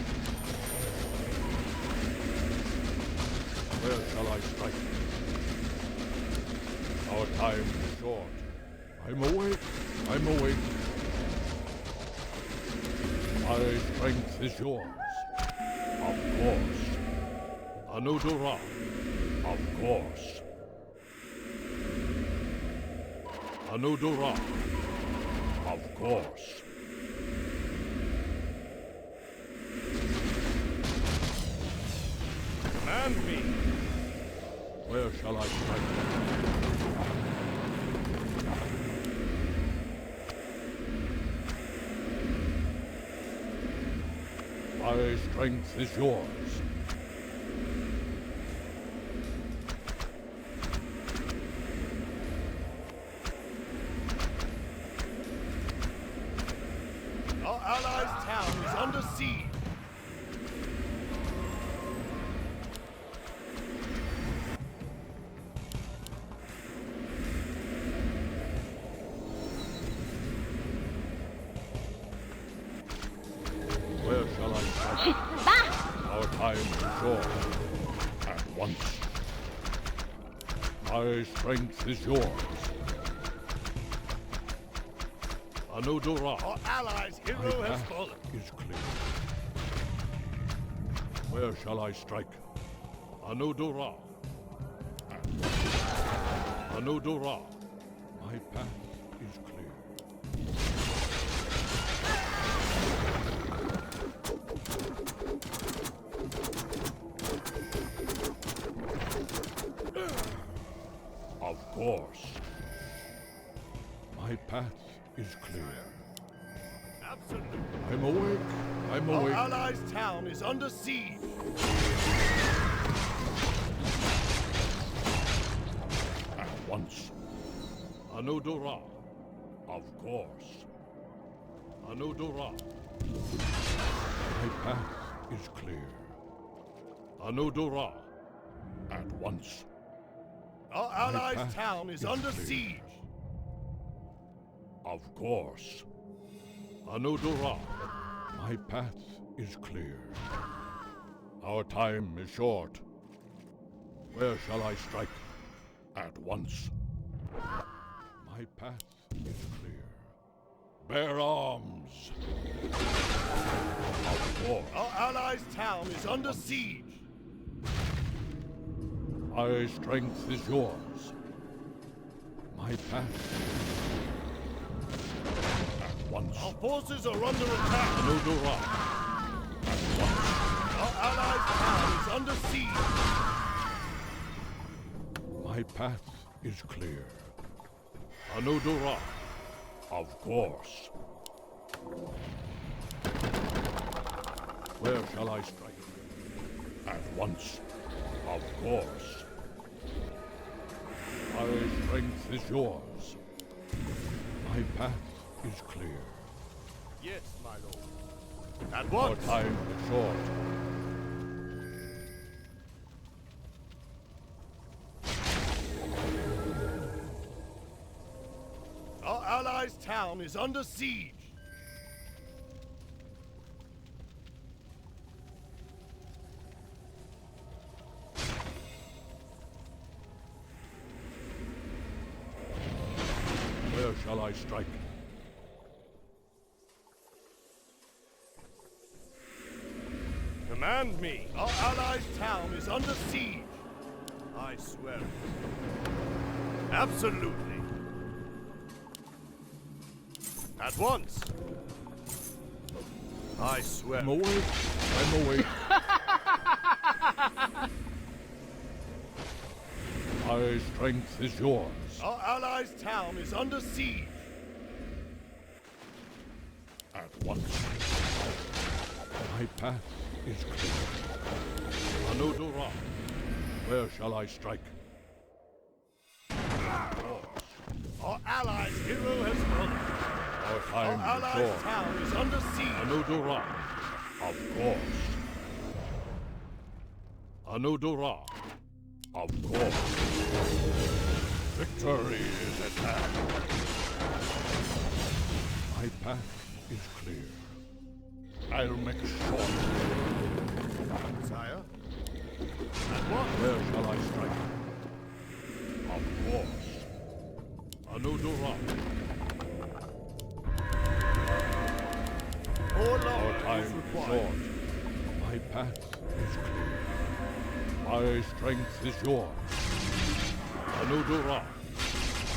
Where shall I strike? Our time is short. I'm awake. I'm awake. My strength is yours. Of course. Anudora. Of course. Anudora. Of course. Command me. Where shall I strike? My strength is yours. Our allies' town is under siege. Where shall I 去 strike? 死吧！ Our time is short. At once. My strength is yours. Anudora. Our allies' My hero has path fallen. is clear. Where shall I strike? Anudora. At once. Anudora. My path is clear. Of course. My path is clear. Absolutely. I'm awake. I'm Our awake. allies' town is under siege. At once. Anudora. Of course. Anudora. My path is clear. Anudora. At once. Our path allies' town is is under clear. siege. Of course. Anudora. My path is clear. Our time is short. Where shall I strike? At once. My path is clear. Bear arms. Of course. Our allies' town is under siege. My strength is yours. My path. At once. Our forces are under attack. Anudora. At once. Our allies' town is under siege. My path is clear. Anudora. Of course. Where shall I strike? At once. Of course. My strength is yours. My path is clear. Yes, my lord. At Our once. time is short. Our allies' town is under siege. shall I strike? Command me. Our allies' town is under siege. I swear it. Absolutely. At once. I swear. I'm awake. I'm awake. My strength is yours. Our allies' town is under siege. At once. My path is clear. Anodora, where shall I strike? Our allies' hero has fallen. Our Our time is allies' short. town is under siege. Anodora, of course. Anodora, of course. Victory is at hand. My path is clear. I'll make short. Sire? At what? Where shall I strike? Of course. Anodora, More our lumber time is is required. short. My path is clear. My strength is yours. Anodora,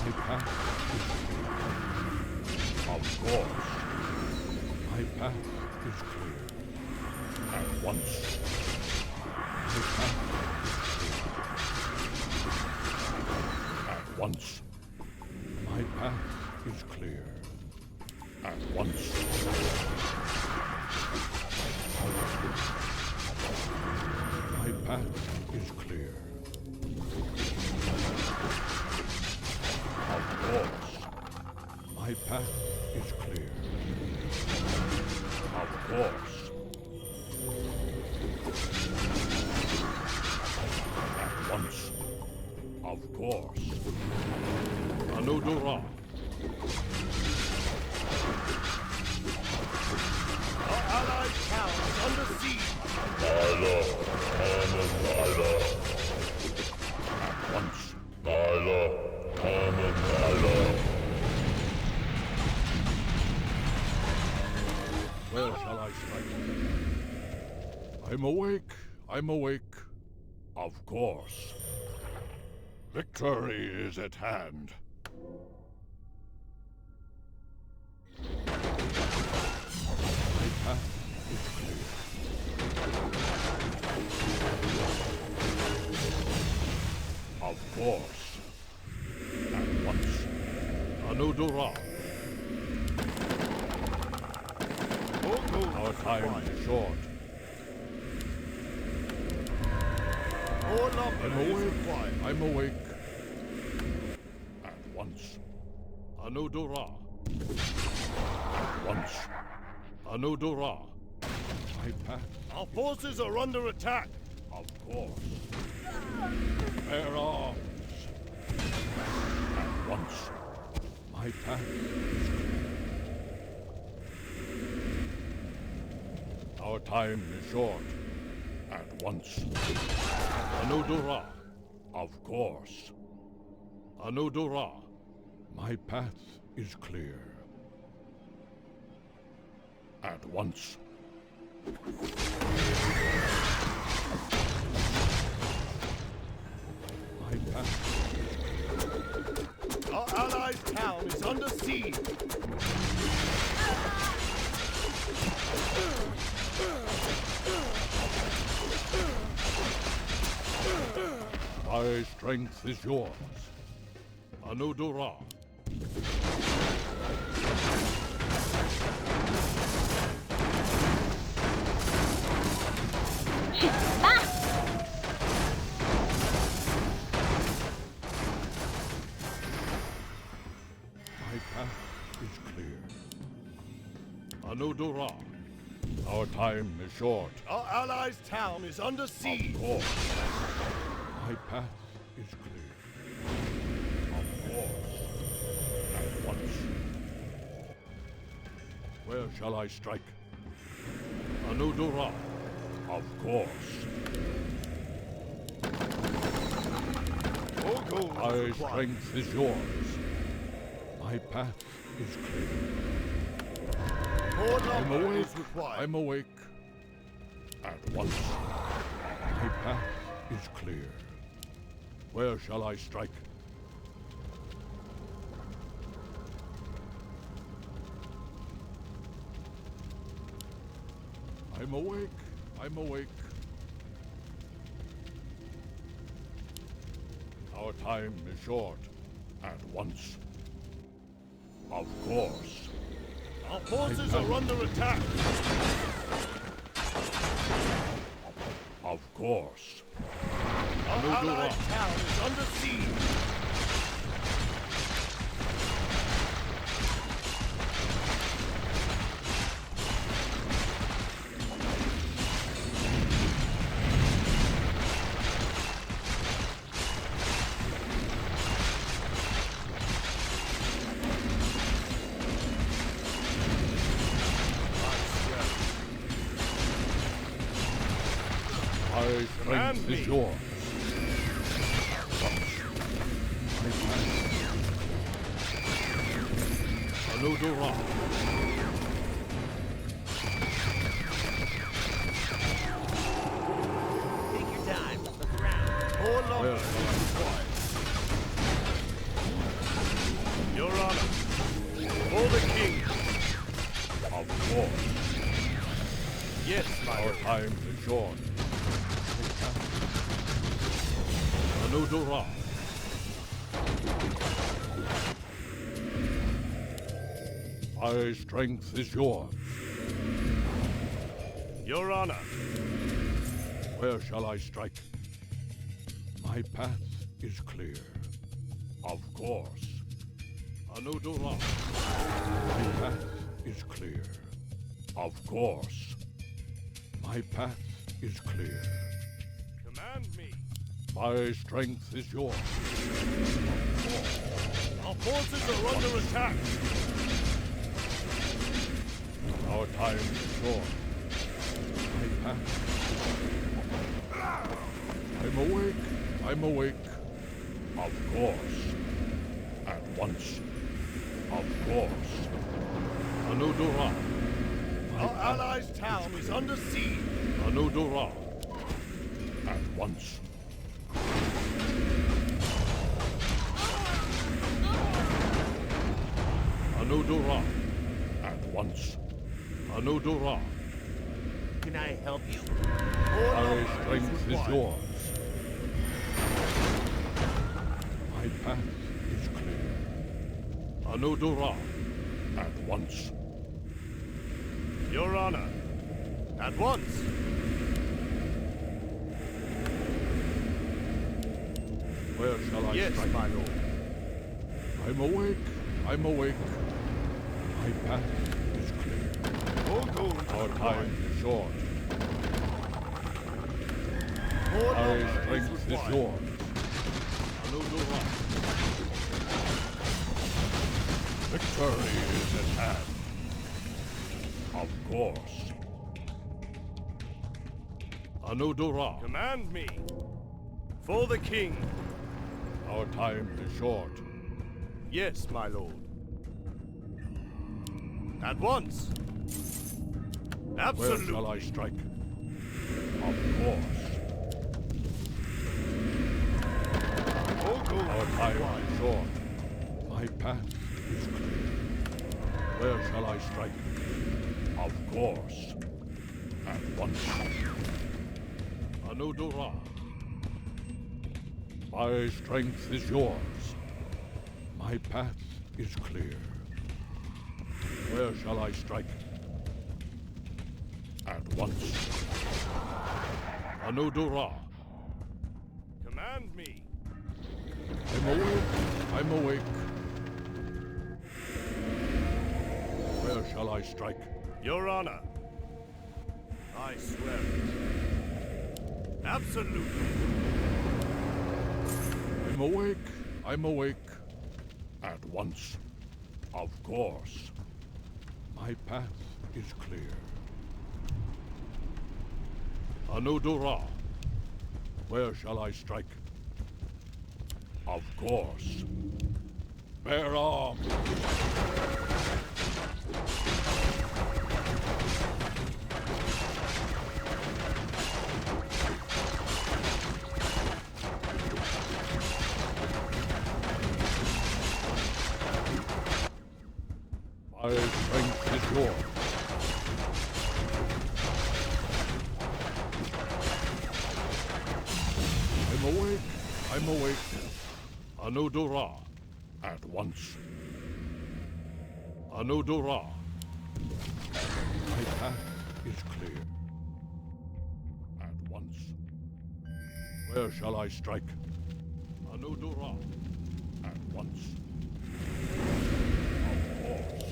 my path is clear. Of course. My path is clear. At once. My path is clear. At once. My path is clear. At once. My path is clear. Of course. My path is clear. Of course. At once. Of course. Anodora. Our allies' town is under siege. At once. Where shall I strike? I'm awake. I'm awake. Of course. Victory is at hand. My path is clear. Of course. At once. Anodora. Our time is short. More lumber I'm is awake. required. I'm awake. At once. Anodora. At once. Anodora. My path, Our forces are under attack. of course. Bear arms. At once. My path is clear. Our time is short. At once. Anodora. Of course. Anodora. My path is clear. At once. My path. Our allies' town is under siege. My strength is yours. Anodora. My path is clear. Anodora. Our time is short. Our allies' town is under siege. Of course. My path is clear. Of course. At once. Where shall I strike? Anodora. Of course. More gold is My required. strength is yours. My My path is clear. More I'm lumber awake. is required. I'm awake. At once. My path is clear. Where shall I strike? I'm awake. I'm awake. Our time is short. At once. Of course. Our forces are under attack. Of course. Our allied town is under siege. My strength is yours. My path. Anudora. Take your time. Look around. More lumber Where shall is required. Your Honor, for the king. Of course. Yes, my Our lord. time is short. Anudora. My strength is yours. Your Honor, Where shall I strike? My path is clear. Of course. Anudora. My path is clear. Of course. My path is clear. command me. My strength is yours. Our forces are under attack. Our time is short. My path. I'm awake. I'm awake. Of course. At once. Of course. Anudora. Our allies' town is under siege. Anudora. At once. Anudora. At once. Anudora. Can I help you? More My lumber strength is required. yours. My path is clear. Anudora. At once. Your Honor, at once. Where shall I Yes, strike? my lord. I'm awake. I'm awake. My path is clear. More gold is Our required. time is short. More My lumber is strength is required. yours. Anudora. Victory is at hand. Of course. Anudora. Command me. For the king. Our time is short. Yes, my lord. At once. Where Absolutely. shall I strike? Of course. More gold Our is time required. is short. My path is clear. Where shall I strike? Of course. At once. Anudora. My strength is yours. My path is clear. Where shall I strike? At once. Anudora. Command me. I'm awake. I'm awake. Where shall I strike? Your Honor. I swear it. Absolutely. I'm awake. I'm awake. At once. Of course. My path is clear. Anudora. Where shall I strike? Of course. Bear arms. My strength is yours. I'm awake. Anudora. At once. Anudora. My path is clear. At once. Where shall I strike? Anudora. At once. Of course.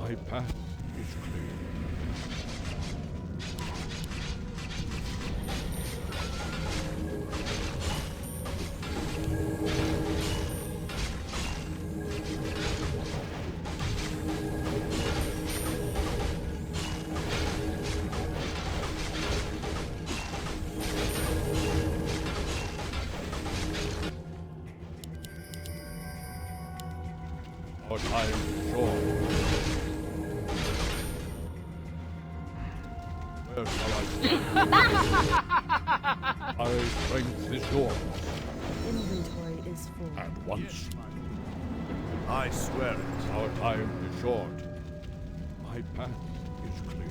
My path is clear. Our time is short. Where shall I start? My strength is yours. Inventory is full. At once. I swear it. Our time is short. My path is clear.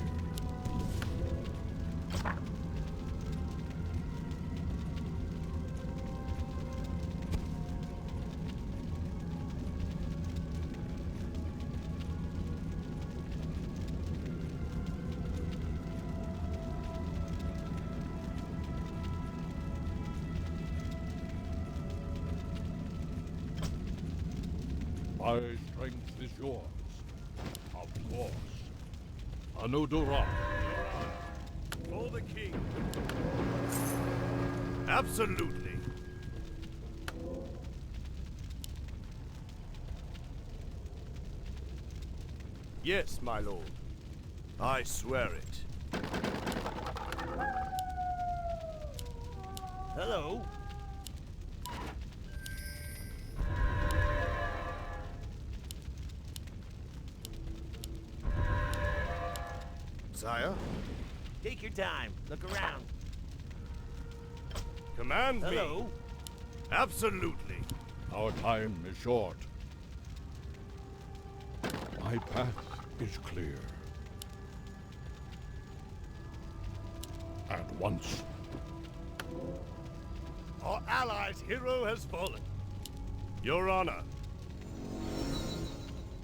My strength is yours. Of course. Anudora. For the king. Absolutely. Yes, my lord. I swear it. Hello. Sire, Take your time. Look around. command me. Hello. Absolutely. Our time is short. My path is clear. At once. Our allies' hero has fallen. Your honor.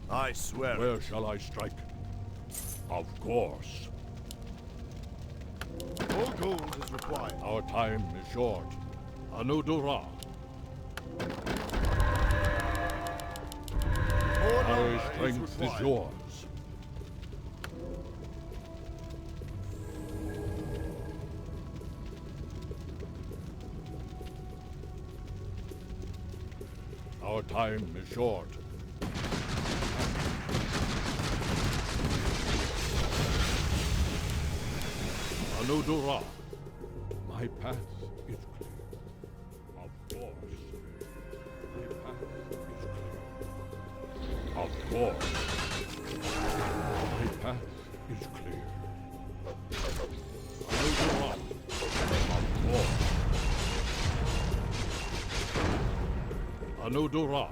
I swear it. Where shall I strike? Of course. More gold is required. Our time is short. Anudora. More My lumber strength is required. yours. Our time is short. Anudora. My path is clear. Of course. My path is clear. Of course. My path is clear. Anudora. Of course. Anudora.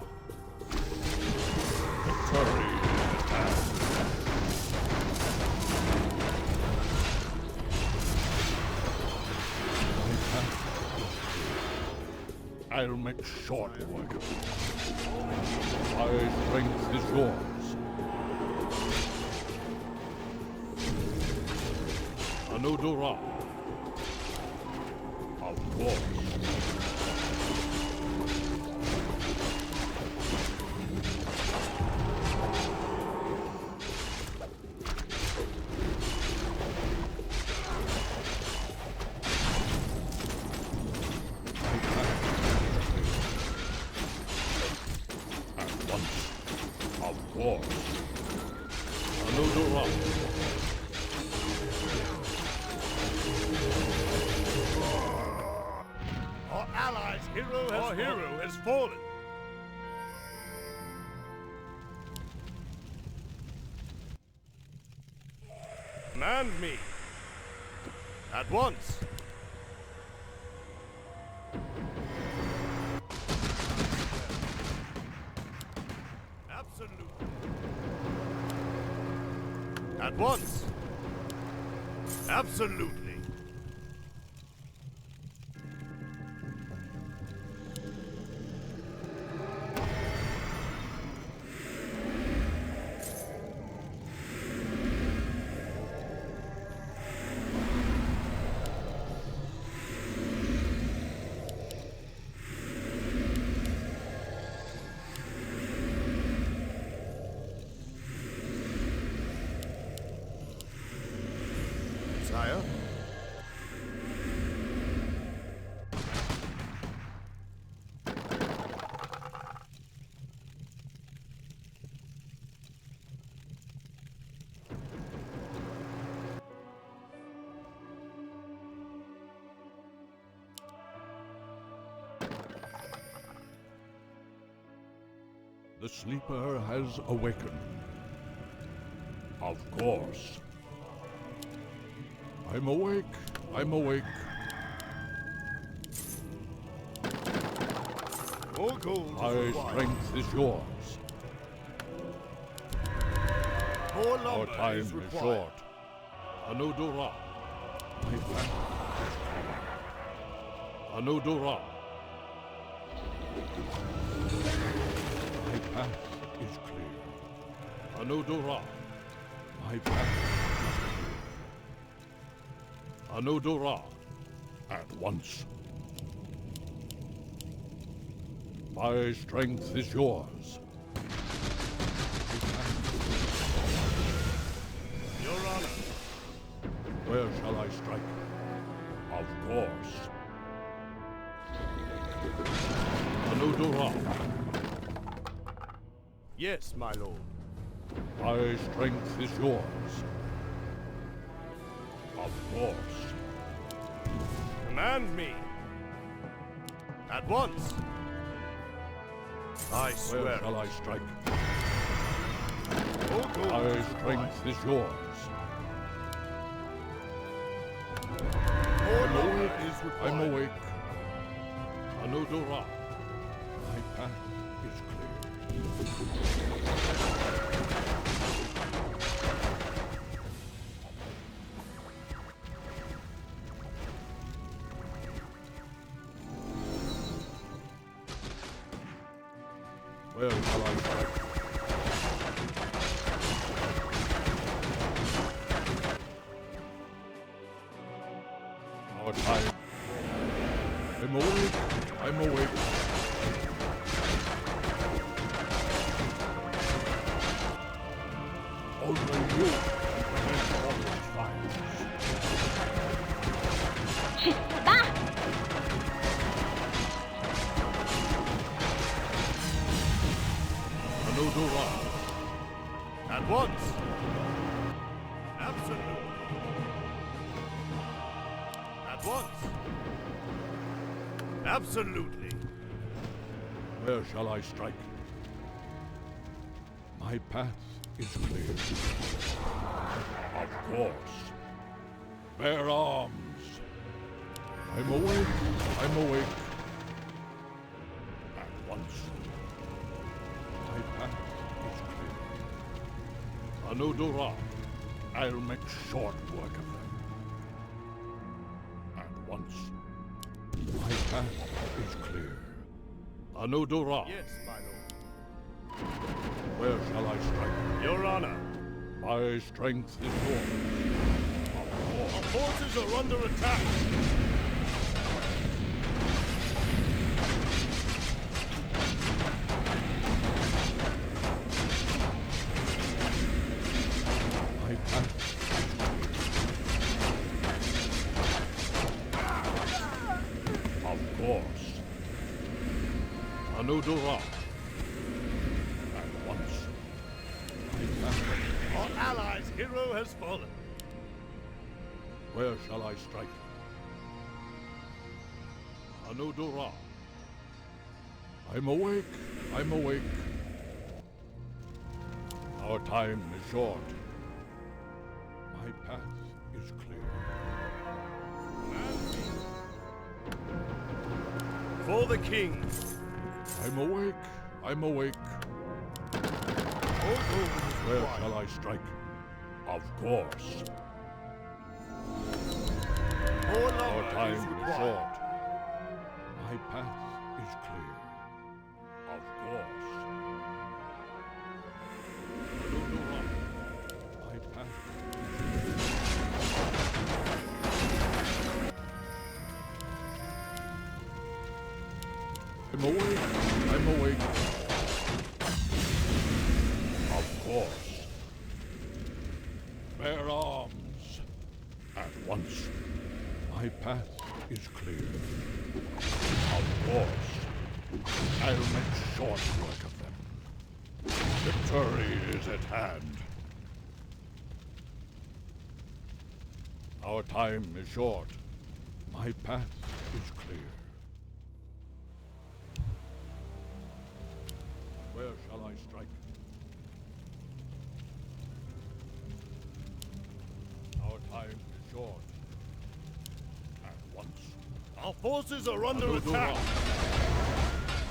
Victory is at hand. I'll make short work of it. My strength is yours. Anudora. Of course. Of course. Anudora. Our allies' Our hero has fallen. Command me. At once. Absolutely. At once. Absolutely. Sire? The sleeper has awakened. Of course. I'm awake. I'm awake. More gold is My required. strength is yours. More Our lumber time is is required. short. Anodora. My path is clear. Anodora. My path is clear. Anodora. My path is clear. Anodora. At once. My strength is yours. Your Honor. Where shall I strike? Of course. Anodora. Yes, my lord. My strength is yours. Of course. Command me. At once. I swear. Where shall I strike? More gold My is strength is yours. required. More lumber is required. I'm awake. Anodora. My path is clear. Where shall I strike? Our time. I'm awake. I'm awake. Only you can prevent all these fires. 去死吧！ Anodora. At once. Absolutely. At once. Absolutely. Where shall I strike? My path is clear. Of course. Bear arms. I'm awake. I'm awake. At once. My path is clear. Anodora. I'll make short work of them. At once. My path is clear. Anodora. Yes, my lord. Where shall I strike? Your Honor. My strength is yours. Of Our course. forces are under attack. My path is clear. Of course. Anodora. At once. My path. Our allies' hero has fallen. Where shall I strike? Anodora. I'm awake. I'm awake. Our time is short. My path is clear. For the king. I'm awake. I'm awake. All gold is Where required. shall I strike? Of course. More Our lumber time is is required. short. My path is clear. Of course. My path I'm awake. I'm awake. Of course. Bear arms. At once. My path is clear. Of course. I'll make short work of them. Victory is at hand. Our time is short. My path is clear. Where shall I strike? Our time is short. At once. Our forces are under Adodora. attack.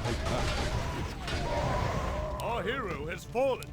My path is clear. Our hero has fallen.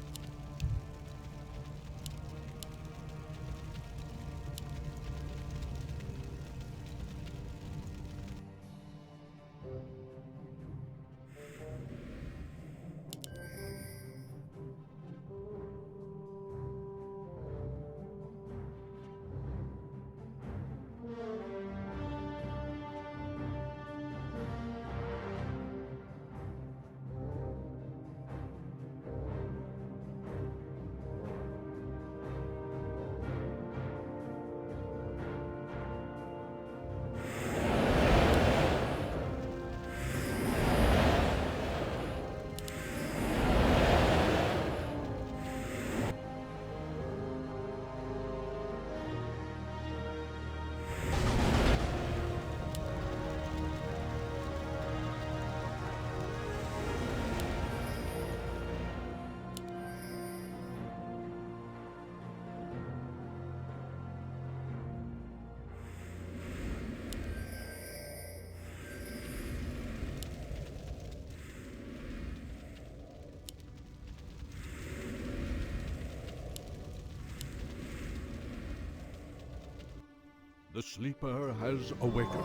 The sleeper has awakened.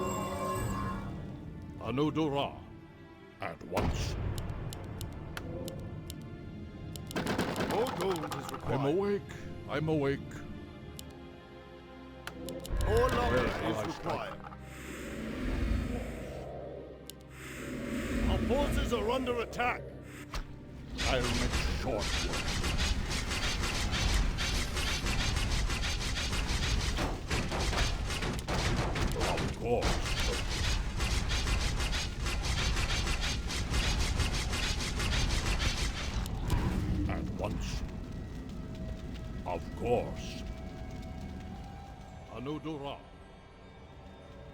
Anudura. At once. More gold is required. I'm awake. I'm awake. More lumber Where shall I is strike? required. Our forces are under attack. I'll make short work. Of course. At once. Of course. Anudura.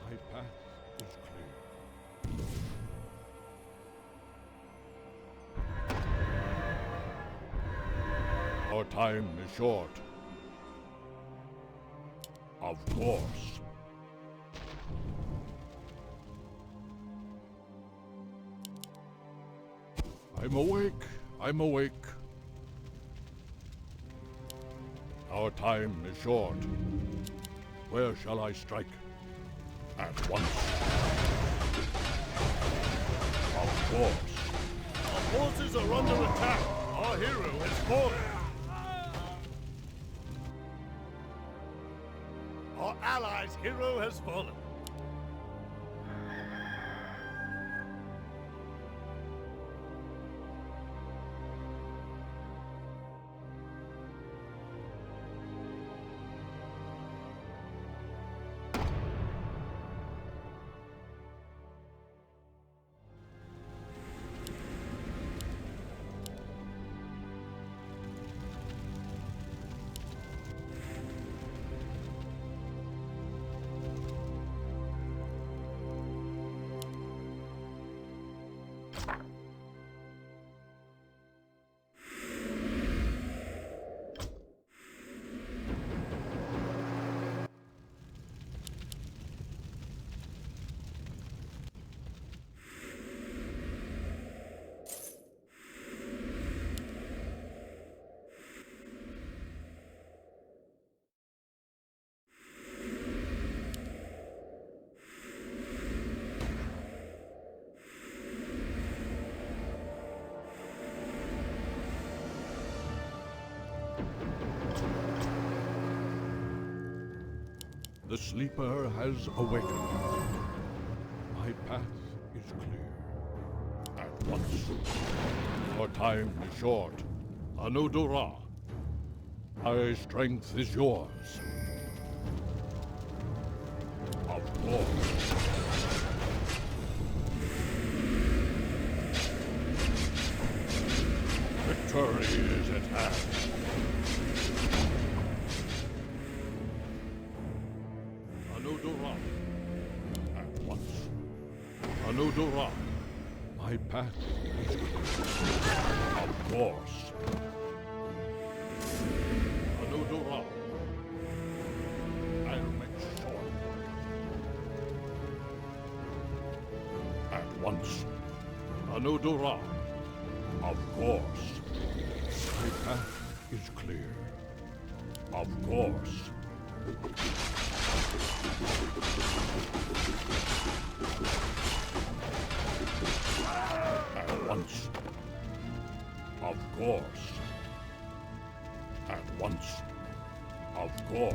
My path is clear. Our time is short. Of course. I'm awake. I'm awake. Our time is short. Where shall I strike? At once. Of course. Our forces are under attack. Our hero has fallen. Our allies' hero has fallen. The sleeper has awakened. My path is clear. At once. Your time is short. Anudora. My strength is yours. Of course. Victory is at hand. Anudora. At once. Anudora. My path is clear. Of course. Anudora. I'll make sure. At once. Anudora. Of course. My path is clear. Of course. At once. Of course. At once. Of course.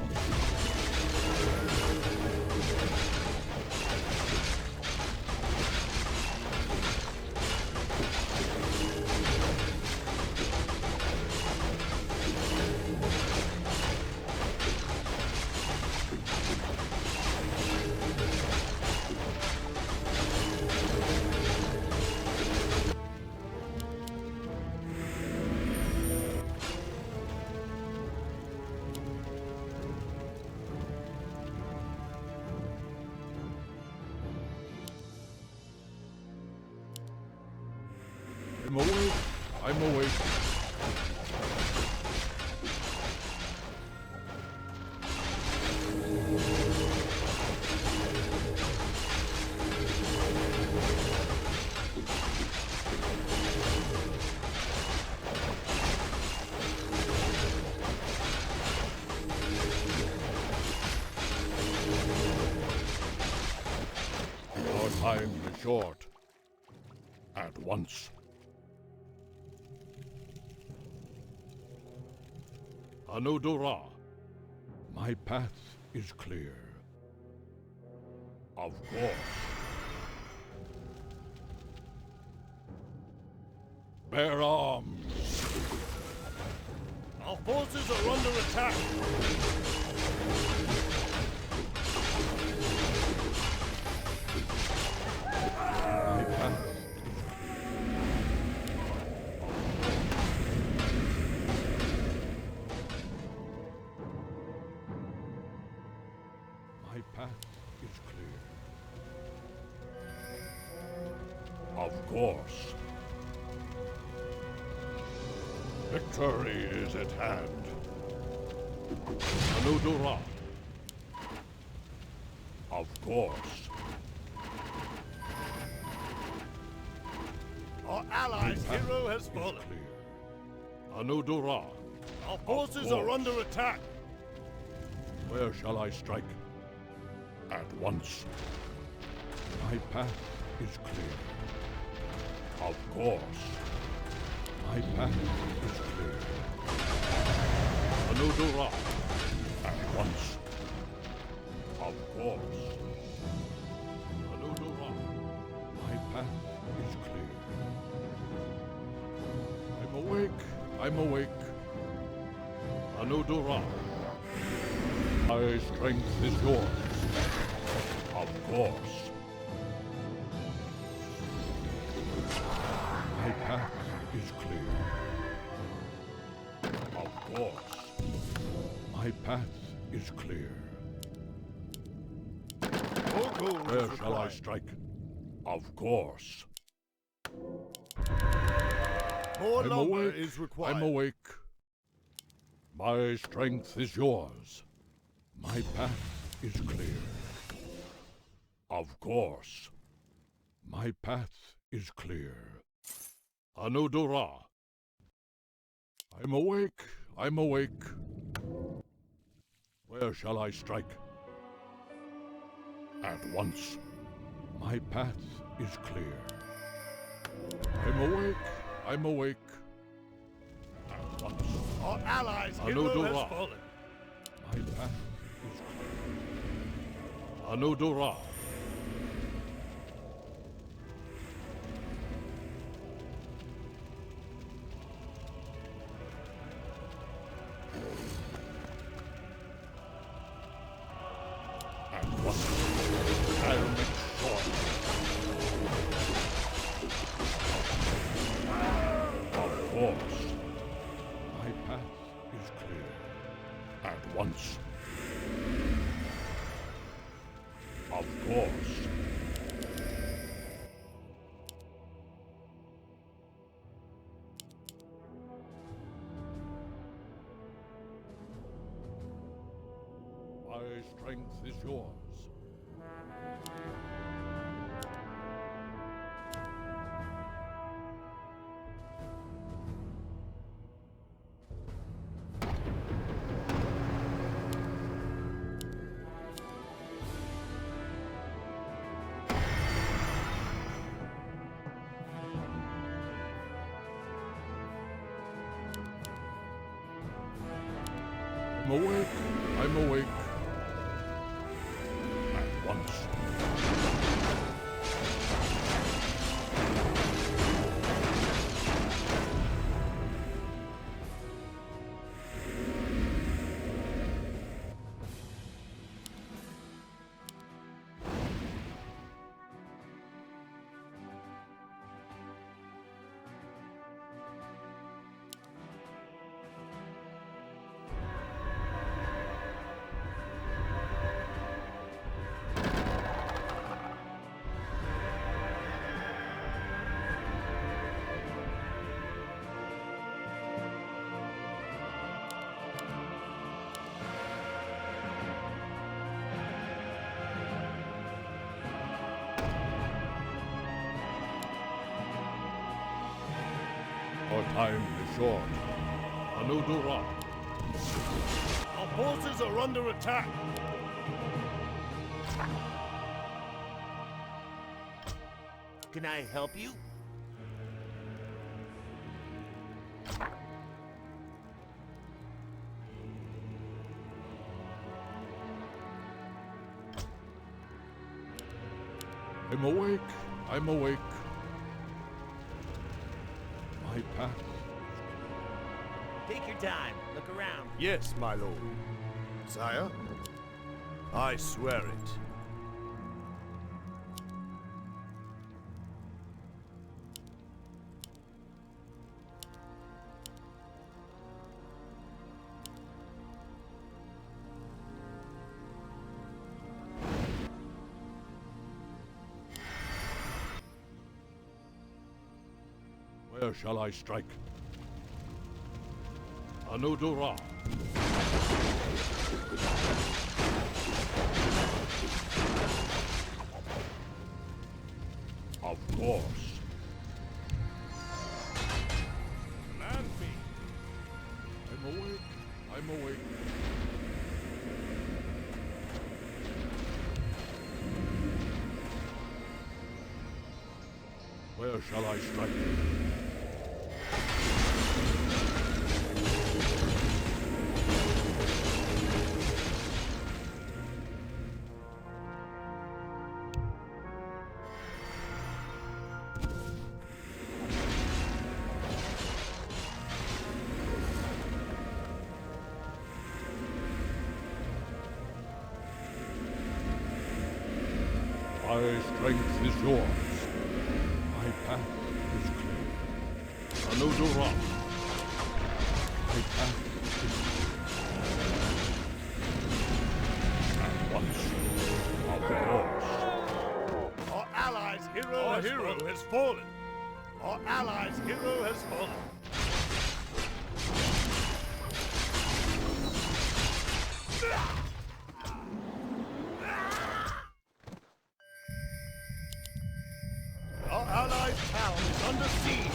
I'm awake. I'm awake. Your time is short. At once. Anudora. My path is clear. Of course. Bear arms. Our forces are under attack. My path. My path is clear. Of course. Victory is at hand. Anudora. Of course. Our allies' hero has fallen. Anudora. Our forces are under attack. Where shall I strike? At once. My path is clear. Of course. My path is clear. Anudora. At once. Of course. Anudora. My path is clear. I'm awake. I'm awake. Anudora. My strength is yours. Of course. My path is clear. Of course. My path is clear. Where shall I strike? Of course. More I'm lumber awake. is required. I'm awake. My strength is yours. My path is clear. Of course. My path is clear. Anudora. I'm awake. I'm awake. Where shall I strike? At once. My path is clear. I'm awake. I'm awake. At once. Our allies' hero Anudora. has fallen. My path is clear. Anudura. And what? I'll make sure. Of course. My path is clear. At once. Of course. My strength is yours. I'm awake. I'm awake. At once. Our time is short. Anudura. Our forces are under attack. Can I help you? I'm awake. I'm awake. My path. Take your time. Look around. Yes, my lord. Sire, I swear it. Where shall I strike? Anudura. Of course. Command me. I'm awake. I'm awake. Where shall I strike? My strength is yours. My path is clear. Anudura. My path is clear. At once. Of course. Our allies' hero has fallen. Our allies' hero has fallen. Our allies' town is under siege.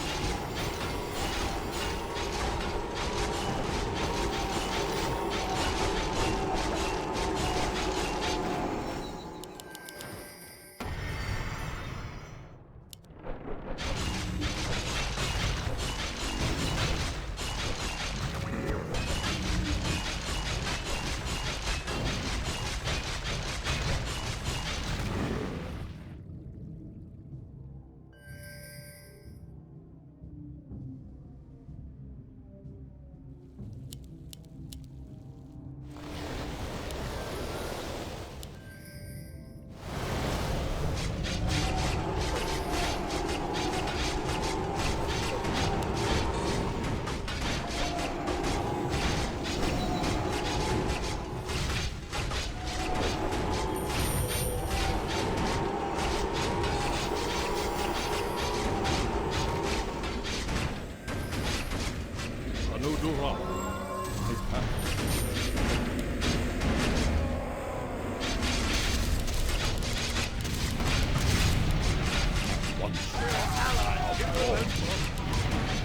once.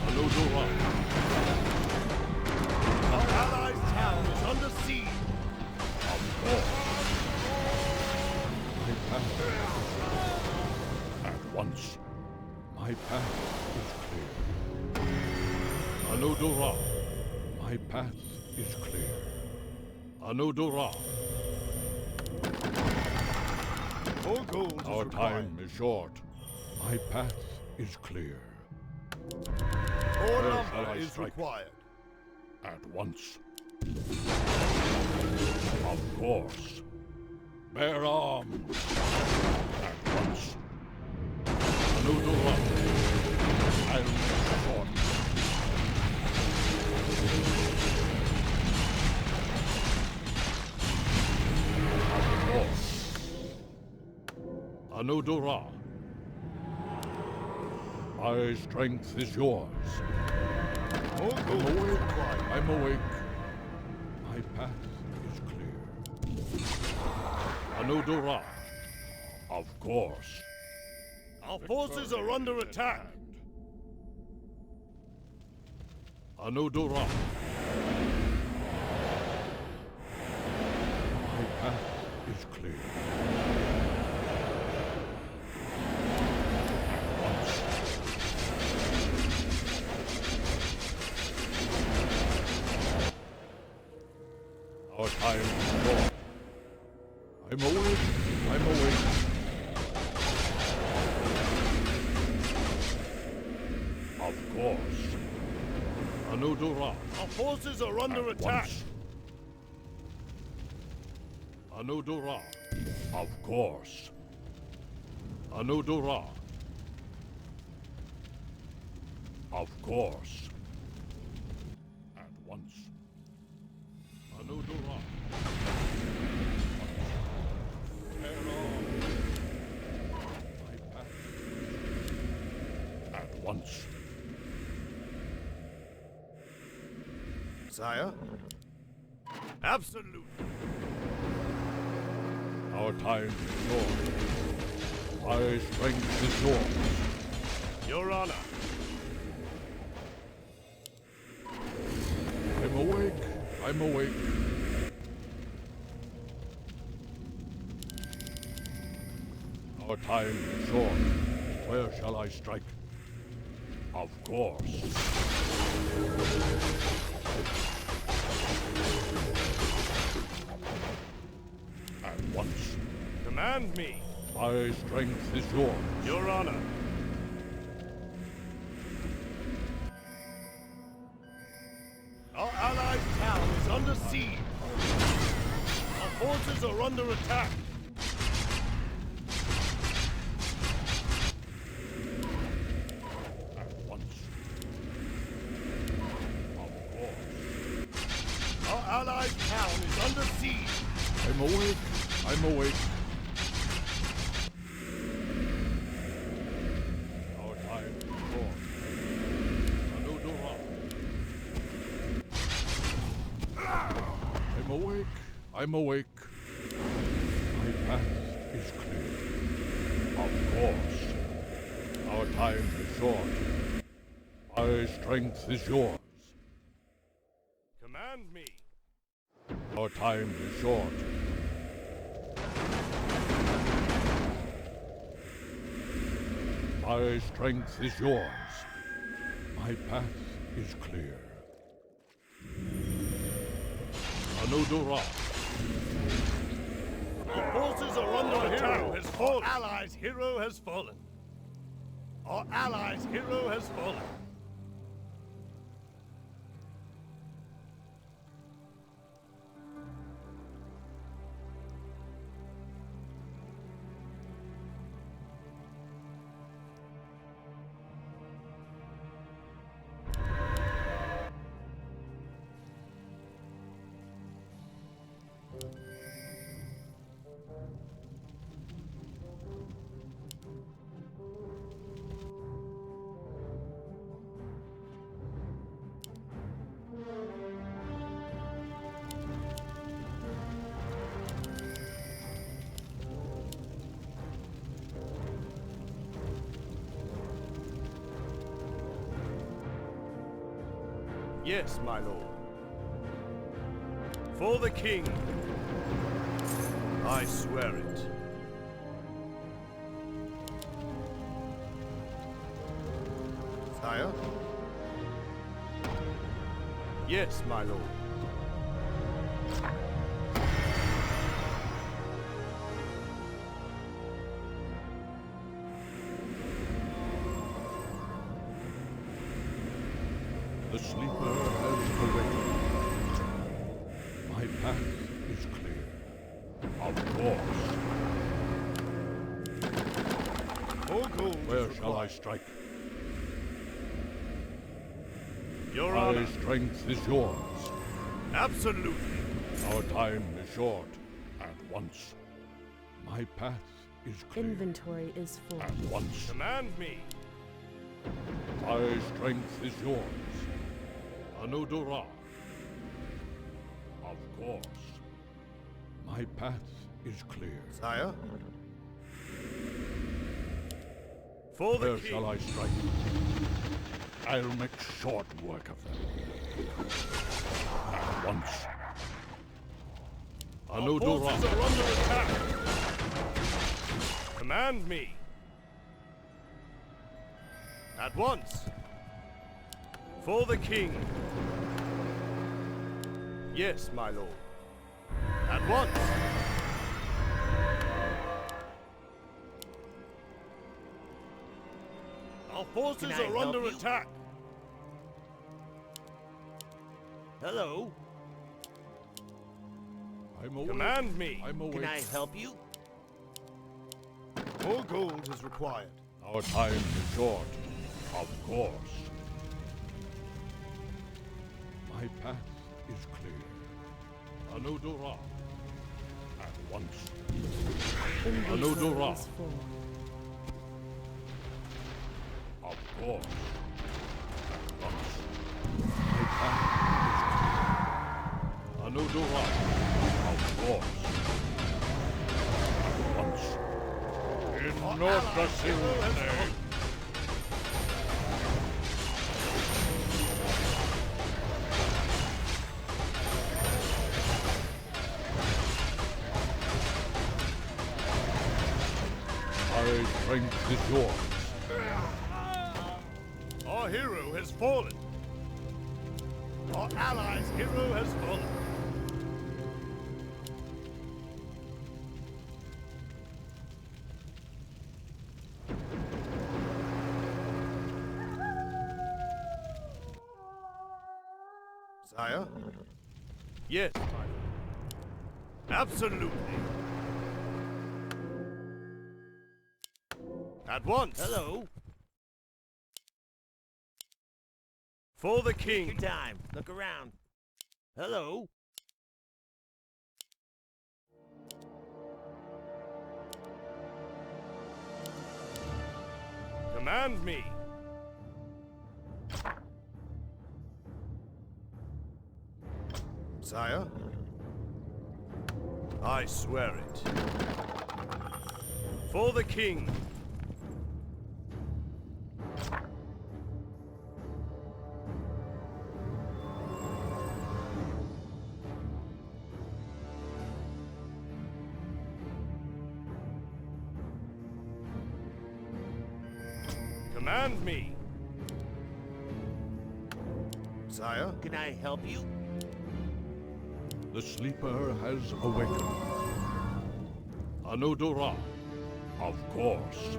Alodora. Our allies' town is under siege. Of course. My path. At once. My path is clear. Alodora. My path is clear. Alodora. More gold is Our required. time is short. My path is clear. More Where shall lumber I is strike? required. At once. Of course. Bear arms. At once. Noodle up. I'll support. Of course. Anodora. My strength is yours. More I'm gold is awake. required. I'm awake. My path is clear. Anodora. Of course. Our forces are under attack. Anodora. My path is clear. At once. Our time is short. I'm awake. I'm awake. Of course. Anodora. Our forces are under At attack. once. Anodora. Of course. Anodora. Of course. At once. Anodora. Tear on. My path. At once. Sire? Absolute. Our time is short. My strength is yours. Your honor. I'm awake. I'm awake. Our time is short. Where shall I strike? Of course. At once. Command me. My strength is yours. Your honor. Our allies' town is under siege. Our forces are under attack. At once. Of course. Our allies' town is under siege. I'm awake. I'm awake. Our time is short. Anodora. I'm awake. I'm awake. My path is clear. Of course. Our time is short. My strength is yours. Command me. Our time is short. My strength is yours. My path is clear. Anodora. Our forces are under attack. Has fallen. Our allies' hero has fallen. Our allies' hero has fallen. Yes, my lord. For the king. I swear it. Sire? Yes, my lord. The sleeper has awakened. My path is clear. Of course. More gold. Where shall I strike? Your My honor. strength is yours. Absolutely. Our time is short. At once. My path is clear. Inventory is full. At once. Command me. My strength is yours. Anodora. Of course. My path is clear. Sire? For the Where king. shall I strike? I'll make short work of them. At once. Our Anodora. forces are under attack. Command me. At once. For the king. Yes, my lord. At once. Our forces Can I are under help you? attack. Hello? I'm awake. Command me. I'm awake. Can I help you? More gold is required. Our time is short. Of course. My path is clear. Anodora. At once. Inventory Anodora. is full. Of course. At once. My path is clear. Anodora. Of course. At once. In Notre Dame's name. My strength is yours. Our hero has fallen. Our allies' hero has fallen. Sire? Yes, my lord. Absolutely. At once. Hello? For the Take king. your time. Look around. Hello? Command me. Sire? I swear it. For the king. Command me. Sire? Can I help you? The sleeper has awakened. Anodora. Of course.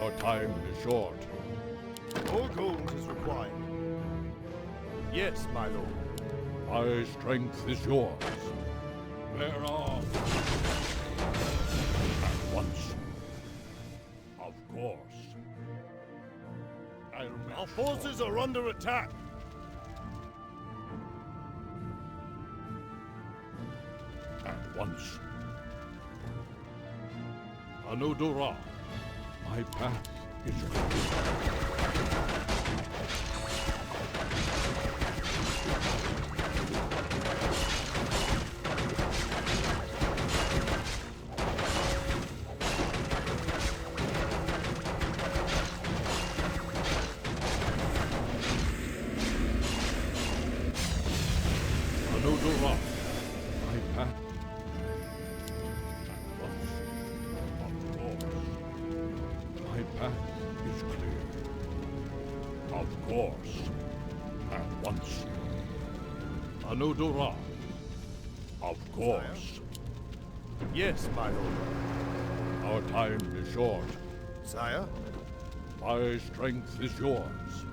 Our time is short. More gold is required. Yes, my lord. My strength is yours. Whereof? At once. Of course. I'll make Our forces are under attack. at once. Anodora. My path is clear. Of course. At once. Anudora. Of course. Yes, my lord. Our time is short. Sire? My strength is yours.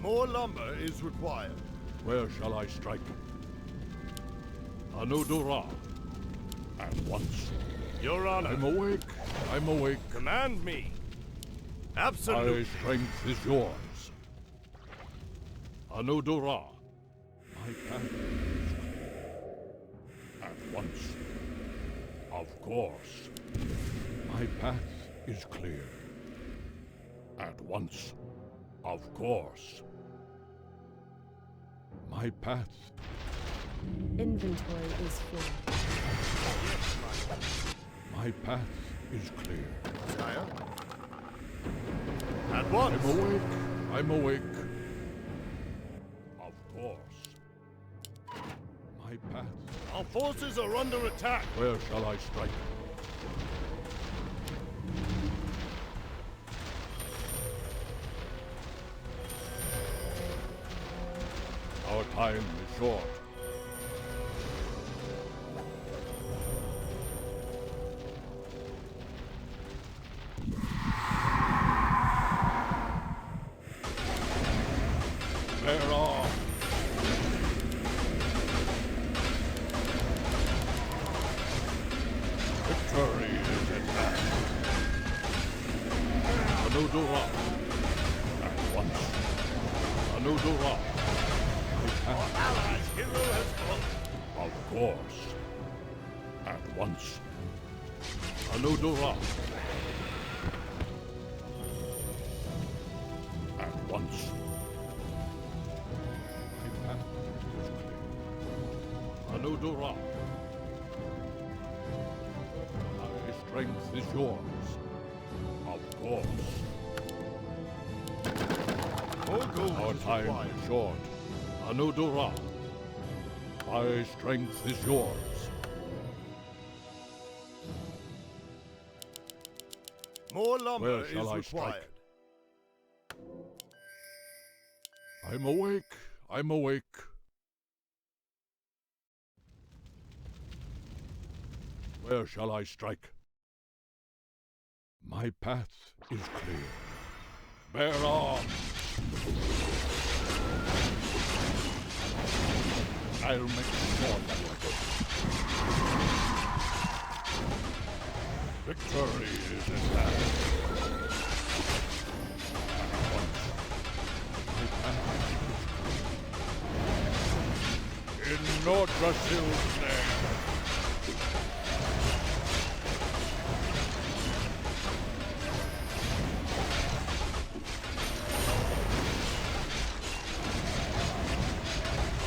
More lumber is required. Where shall I strike? Anudora. At once. Your honor. I'm awake. I'm awake. Command me. My Absolutely. strength is yours. Anudora. My path is clear. At once. Of course. My path is clear. At once. Of course. My path. Inventory is full. My path is clear. Sire? At once. I'm awake. I'm awake. Of course. My path. Our forces are under attack. Where shall I strike? Our time is short. Bear off! Victory is at hand. Anudora. At once. Anudora. Our allies' hero has fallen. Of course. At once. Anudora. At once. My path is clear. Anudora. My strength is yours. Of course. More gold Our is time required. is short. Anudora. My strength is yours. More lumber Where is shall I required. strike? I'm awake. I'm awake. Where shall I strike? My path is clear. Bear arms! I'll make short work. Victory is at hand. My path is clear. In Nordrasil's name.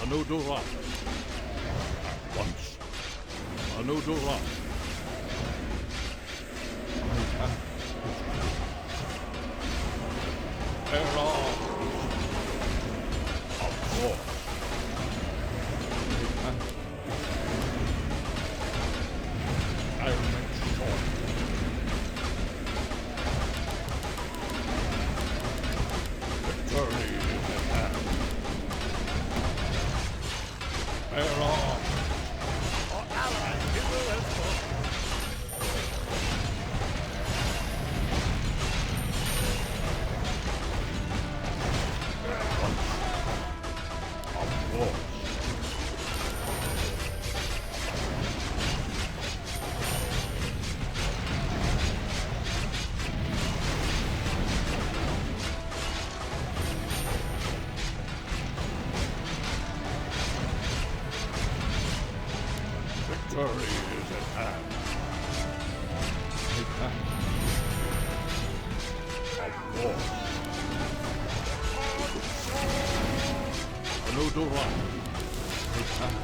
Anudora. At once. Anudora. My path is clear. Bear arms. Of course. My path is clear. I'll make short. Victory is at hand. Bear arms. Our allies' hero has fallen. Of course. Victory is at hand. Take that. Of course. Anudora. Take that.